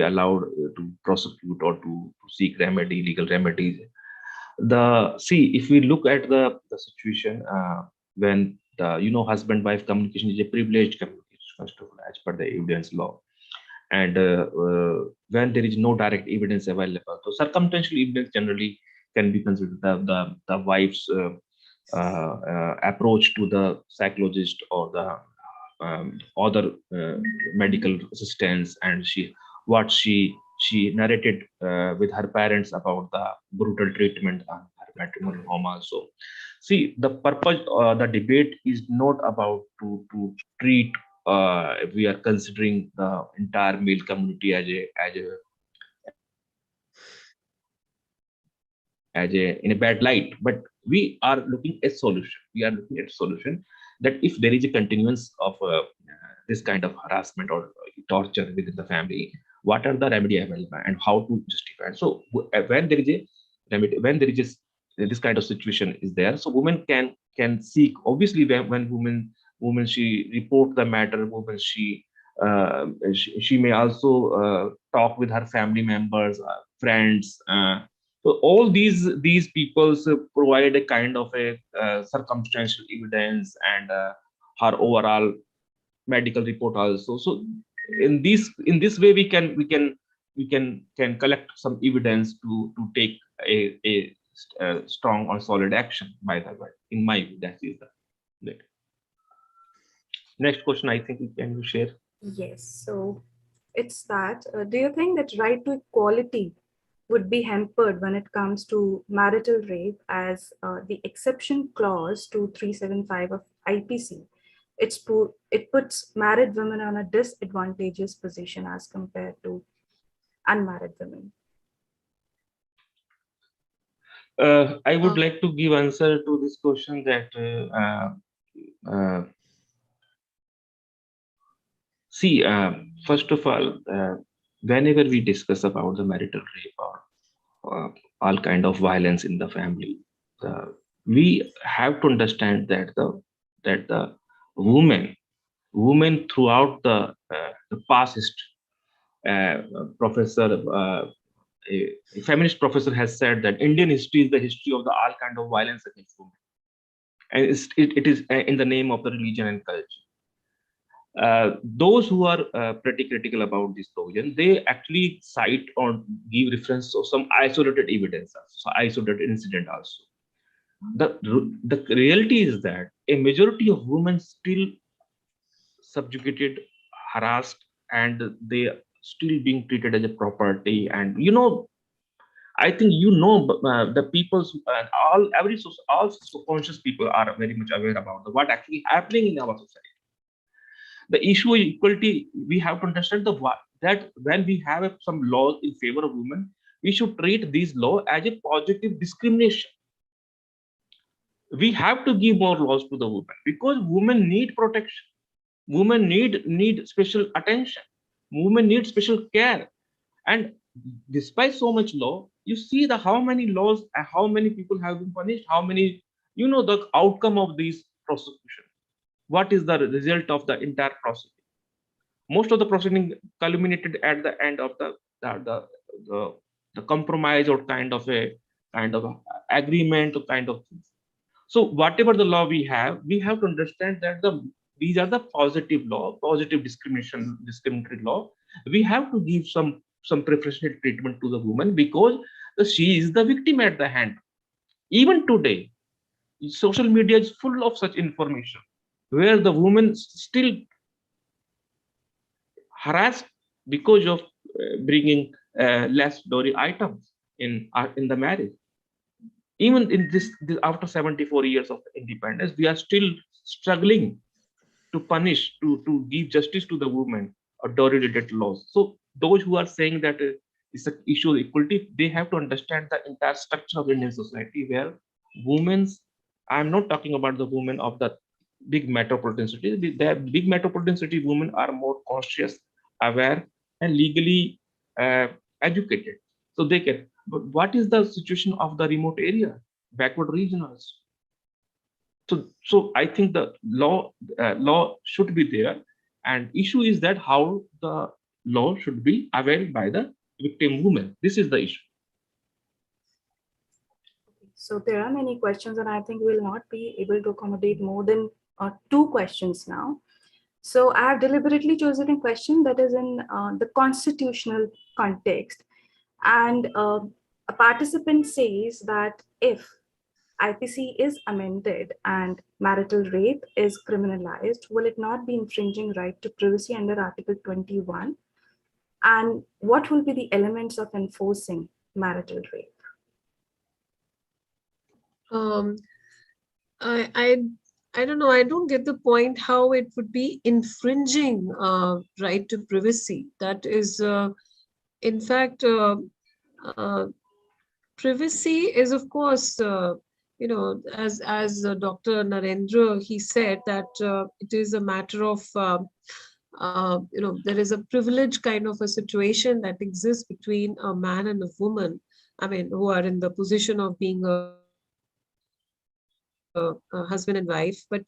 Speaker 4: allowed to prosecute or to seek legal remedies. If we look at the situation when the husband-wife communication is a privileged communication, first of all, as per the evidence law. And when there is no direct evidence available, so circumstantial evidence generally can be considered the wife's approach to the psychologist or the other medical assistants, and what she narrated with her parents about the brutal treatment on her matrimonial home also. See, the purpose, the debate is not about to treat, if we are considering the entire male community in a bad light, but we are looking at solution. We are looking at solution that if there is a continuance of this kind of harassment or torture within the family, what are the remedy available and how to justify. So when there is a remedy, when there is this kind of situation is there, so women can seek. Obviously, when women she report the matter, women she may also talk with her family members, friends. So all these people provide a kind of a circumstantial evidence and her overall medical report also. So in this way we can collect some evidence to take a strong or solid action by the way. In my view, that is the next question. I think can you share?
Speaker 1: Yes, so it's that. Do you think that right to equality would be hampered when it comes to marital rape, as the exception clause to 375 of IPC? It puts married women on a disadvantageous position as compared to unmarried women.
Speaker 4: I would like to give answer to this question that see, first of all, whenever we discuss about the marital rape or all kind of violence in the family, we have to understand that the women throughout the past history, a feminist professor has said that Indian history is the history of the all kind of violence against women, and it is in the name of the religion and culture. Those who are pretty critical about this provision, they actually cite or give reference to some isolated evidence, so isolated incident also. The reality is that a majority of women still subjugated, harassed, and they are still being treated as a property. And I think the people, all subconscious people are very much aware about what actually happening in our society. The issue of equality, we have to understand that when we have some laws in favor of women, we should treat these laws as a positive discrimination. we have to give more laws to the women, because women need protection. Women need special attention. Women need special care. And despite so much law, you see the how many laws, how many people have been punished, how many, the outcome of these prosecution. What is the result of the entire proceeding? Most of the proceeding culminated at the end of the compromise, or kind of a agreement, or kind of things. So whatever the law we have to understand that these are the positive law, positive discriminatory law. We have to give some preferential treatment to the woman, because she is the victim at the hand. Even today, social media is full of such information, where the woman still harassed because of bringing less dowry items in the marriage. Even in this after 74 years of independence, we are still struggling to punish, to give justice to the women, or dowry related laws. So those who are saying that it's an issue of equality, they have to understand the entire structure of Indian society, where women's, I'm not talking about the women of the big metropolitan cities. The big metropolitan city women are more conscious, aware, and legally educated, so they can. But what is the situation of the remote area, backward regionals? So I think the law should be there, and issue is that how the law should be availed by the victim woman. This is the issue.
Speaker 1: So there are many questions, and I think we will not be able to accommodate more than 2 questions now. So I have deliberately chosen a question that is in the constitutional context. And a participant says that if IPC is amended and marital rape is criminalized, will it not be infringing right to privacy under Article 21? And what will be the elements of enforcing marital rape?
Speaker 3: I don't know. I don't get the point how it would be infringing right to privacy. That is, in fact, privacy is, of course, as Dr. Narendra, he said that it is a matter of, there is a privilege kind of a situation that exists between a man and a woman. I mean, who are in the position of being a husband and wife. But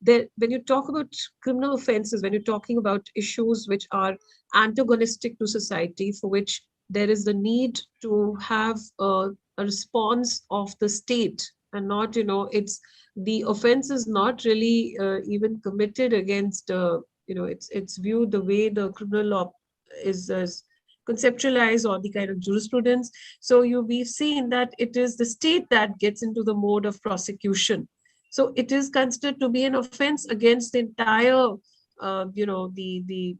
Speaker 3: when you talk about criminal offenses, when you're talking about issues which are antagonistic to society, for which there is the need to have a response of the state, and not, it's the offense is not really even committed against, it's viewed the way the criminal law is conceptualized, or the kind of jurisprudence. So we've seen that it is the state that gets into the mode of prosecution. So it is considered to be an offense against the entire, the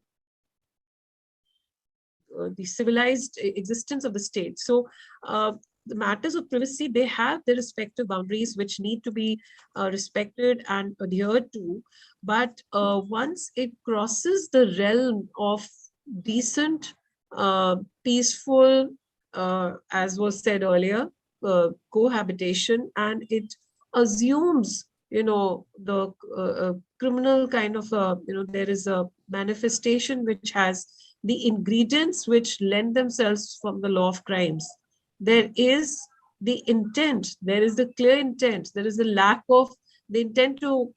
Speaker 3: civilized existence of the state. So the matters of privacy, they have their respective boundaries which need to be respected and adhered to. But once it crosses the realm of decent, peaceful, as was said earlier, cohabitation, and it assumes, the criminal kind of, there is a manifestation which has the ingredients which lend themselves from the law of crimes. There is the intent, there is the clear intent, there is the lack of the intent to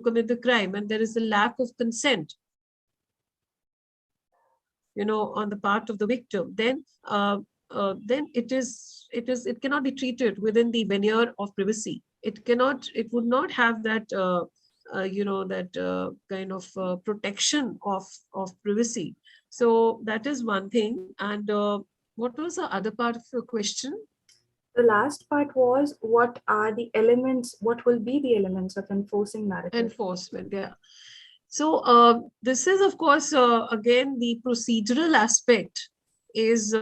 Speaker 3: commit the crime, and there is the lack of consent, on the part of the victim. Then it cannot be treated within the veneer of privacy. It would not have that, kind of protection of privacy. So that is one thing. And what was the other part of your question?
Speaker 1: The last part was, what are the elements, what will be the elements of enforcing marital rape?
Speaker 3: Enforcement, yeah. So this is, of course, again, the procedural aspect is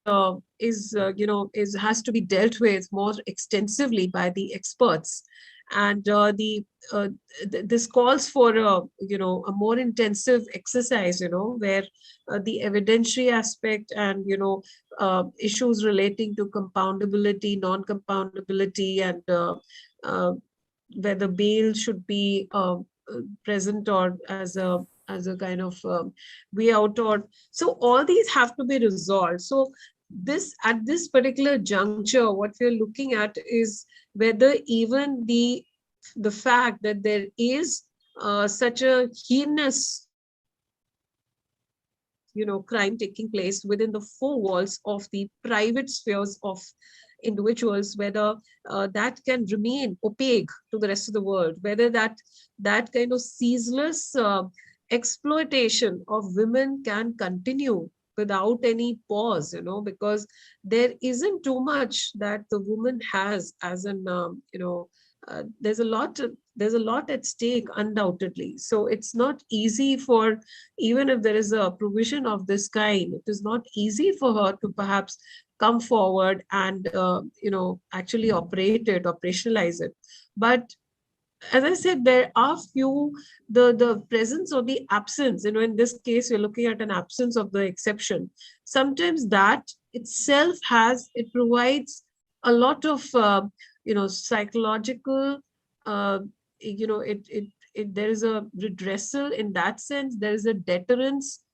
Speaker 3: has to be dealt with more extensively by the experts, and this calls for a more intensive exercise, where the evidentiary aspect and issues relating to compoundability, non-compoundability, and whether bail should be present or as a kind of way out, or so all these have to be resolved. So at this particular juncture, what we're looking at is whether even the fact that there is such a heinous crime taking place within the four walls of the private spheres of individuals, whether that can remain opaque to the rest of the world, whether that kind of ceaseless exploitation of women can continue without any pause, because there isn't too much that the woman has as an, there's a lot at stake, undoubtedly. So it's not easy for, even if there is a provision of this kind, it is not easy for her to perhaps come forward and, actually operationalize it. But as I said, there are few, the presence or the absence, in this case, we're looking at an absence of the exception. Sometimes that itself it provides a lot of, psychological, there is a redressal in that sense. There is a deterrence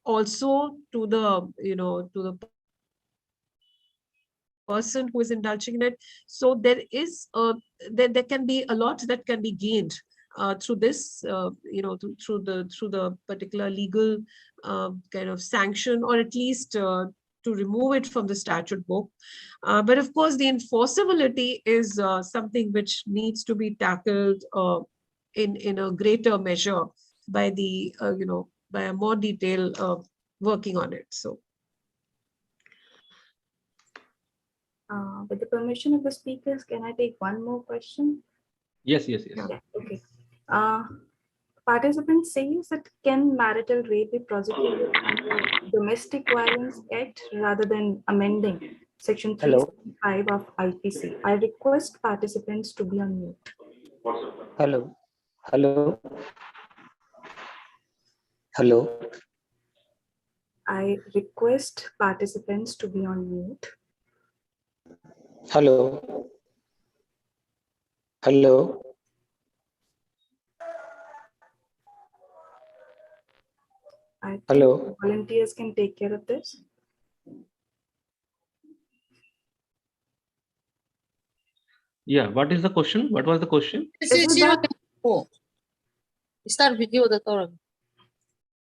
Speaker 3: also to the person who is indulging in it. So there is there can be a lot that can be gained through this, through the particular legal kind of sanction, or at least to remove it from the statute book. But of course, the enforceability is something which needs to be tackled in a greater measure by the by a more detailed working on it. So.
Speaker 1: With the permission of the speakers, can I take one more question?
Speaker 4: Yes.
Speaker 1: Yeah, okay. Participant says that can marital rape be prosecuted under Domestic Violence Act rather than amending Section 365 of IPC? I request participants to be on mute.
Speaker 5: Hello.
Speaker 1: I request participants to be on mute.
Speaker 5: Hello.
Speaker 1: I think volunteers can take care of this.
Speaker 4: Yeah, what is the question? What was the question?
Speaker 6: Start video the Torah.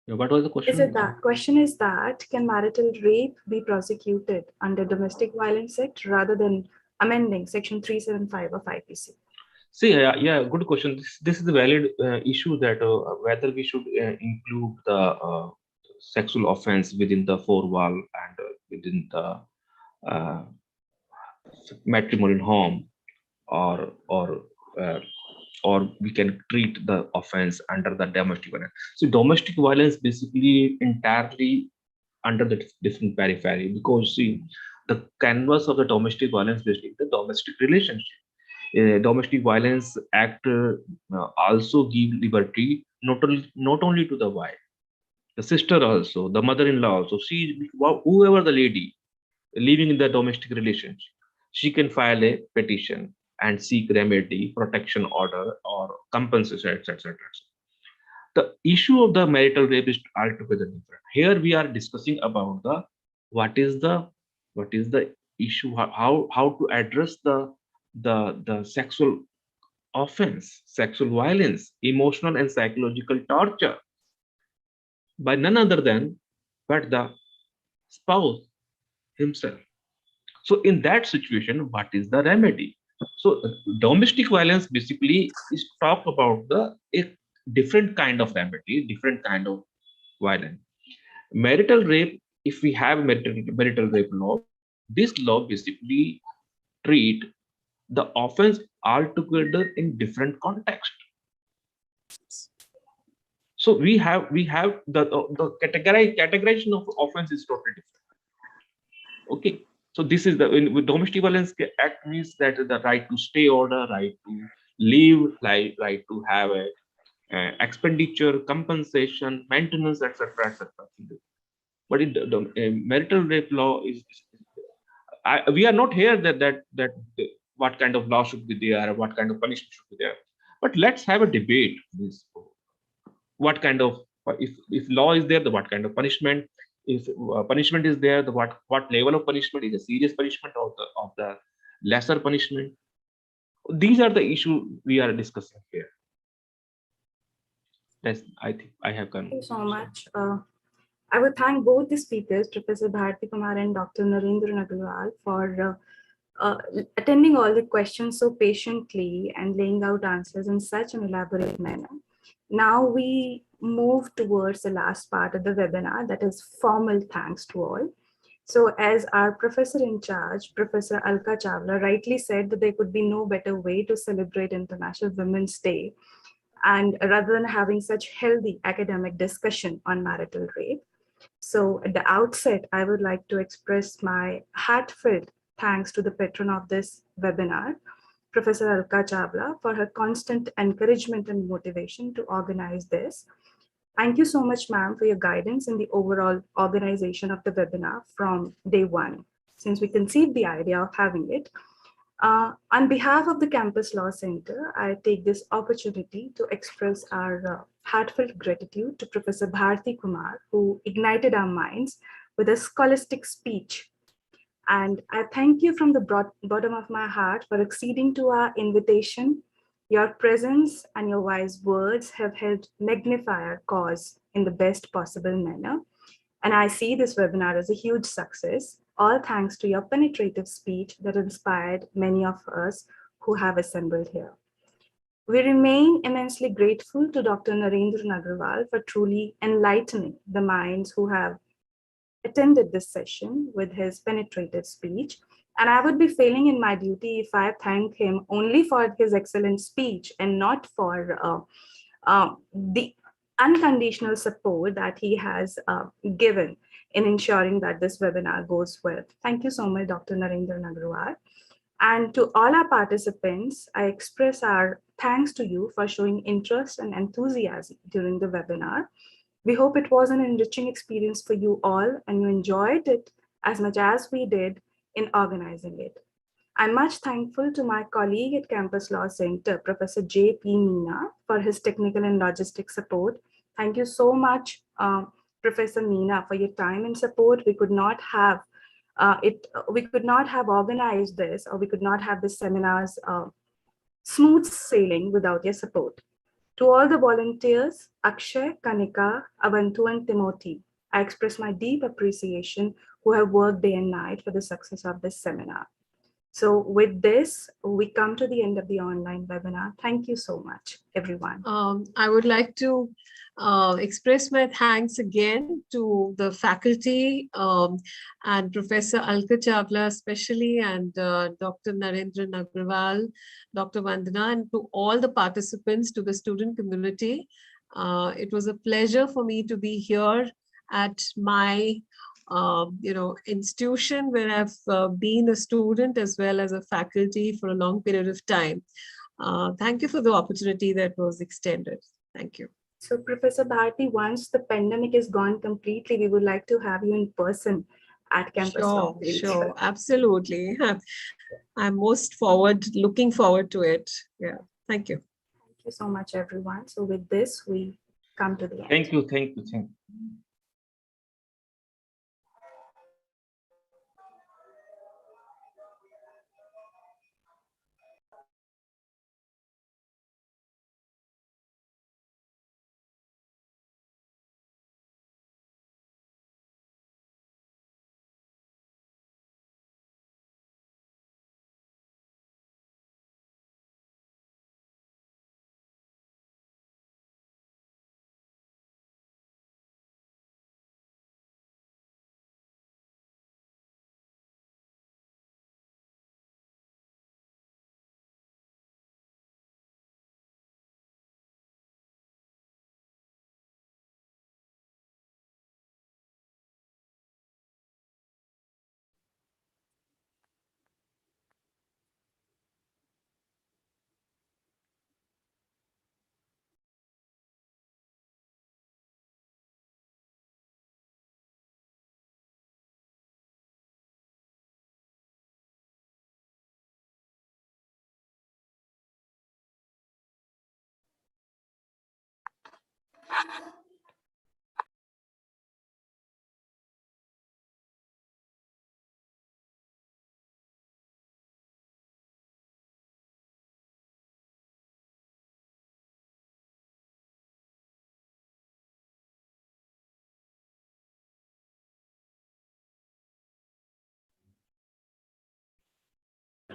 Speaker 4: Yeah, what was the question?
Speaker 1: Question is that can marital rape be prosecuted under Domestic Violence Act rather than amending Section 375 of IPC?
Speaker 4: See, good question. This is a valid issue, that whether we should include the sexual offense within the four wall and within the matrimonial home, or we can treat the offense under the domestic violence. So domestic violence basically entirely under the different periphery, because see, the canvas of the domestic violence basically the domestic relationship. Domestic Violence Act also give liberty not only to the wife, the sister also, the mother-in-law also. Whoever the lady living in the domestic relationship, she can file a petition and seek remedy, protection order, or compensation, etc. The issue of the marital rape is altogether different. Here we are discussing about what is the issue, how to address the sexual offense, sexual violence, emotional and psychological torture by none other than but the spouse himself. So in that situation, what is the remedy? So domestic violence basically is talk about a different kind of remedy, different kind of violence. Marital rape, if we have marital rape law, this law basically treat the offense altogether in different context. So we have the categorization of offense is totally different. Okay, so this is the with Domestic Violence Act means that the right to stay order, right to live, right to have a expenditure, compensation, maintenance, etc., etc. But in the marital rape law we are not here that what kind of law should be there, what kind of punishment should be there. But let's have a debate. This what kind of if law is there, the what kind of punishment? If punishment is there, the what level of punishment is a serious punishment or the lesser punishment? These are the issues we are discussing here. That's I think I have
Speaker 1: Thank you so
Speaker 4: concluded.
Speaker 1: much. I would thank both the speakers, Professor Bharti Kumar and Dr. Narendra Nagraval, for attending all the questions so patiently and laying out answers in such an elaborate manner. Now we move towards the last part of the webinar, that is formal thanks to all. So as our professor in charge, Professor Alka Chawla, rightly said that there could be no better way to celebrate International Women's Day, and rather than having such healthy academic discussion on marital rape. So at the outset, I would like to express my heartfelt thanks to the patron of this webinar, Professor Alka Chawla, for her constant encouragement and motivation to organize this. Thank you so much, ma'am, for your guidance in the overall organization of the webinar from day one, since we conceived the idea of having it. On behalf of the Campus Law Center, I take this opportunity to express our heartfelt gratitude to Professor Bharti Kumar, who ignited our minds with a scholastic speech. And I thank you from the bottom of my heart for acceding to our invitation. Your presence and your wise words have helped magnify our cause in the best possible manner. And I see this webinar as a huge success, all thanks to your penetrative speech that inspired many of us who have assembled here. We remain immensely grateful to Dr. Narendra Nagraval for truly enlightening the minds who have attended this session with his penetrative speech. And I would be failing in my duty if I thank him only for his excellent speech and not for the unconditional support that he has given in ensuring that this webinar goes well. Thank you so much, Dr. Narendra Nagraval. And to all our participants, I express our thanks to you for showing interest and enthusiasm during the webinar. We hope it was an enriching experience for you all and you enjoyed it as much as we did in organizing it. I'm much thankful to my colleague at Campus Law Center, Professor J.P. Meena, for his technical and logistic support. Thank you so much, Professor Meena, for your time and support. We could not have organized this, or we could not have the seminars smooth sailing without your support. To all the volunteers, Akshay, Kanika, Avantu, and Timothy, I express my deep appreciation who have worked day and night for the success of this seminar. So with this, we come to the end of the online webinar. Thank you so much, everyone.
Speaker 3: I would like to express my thanks again to the faculty and Professor Alka Chawla especially, and Dr. Narendra Nagraval, Dr. Vandana, and to all the participants, to the student community. It was a pleasure for me to be here at my institution where I've been a student as well as a faculty for a long period of time. Thank you for the opportunity that was extended. Thank you.
Speaker 1: So Professor Bharti, once the pandemic is gone completely, we would like to have you in person at Campus Law.
Speaker 3: Sure, absolutely. I'm looking forward to it. Yeah, thank you.
Speaker 1: Thank you so much, everyone. So with this, we come to the end.
Speaker 4: Thank you.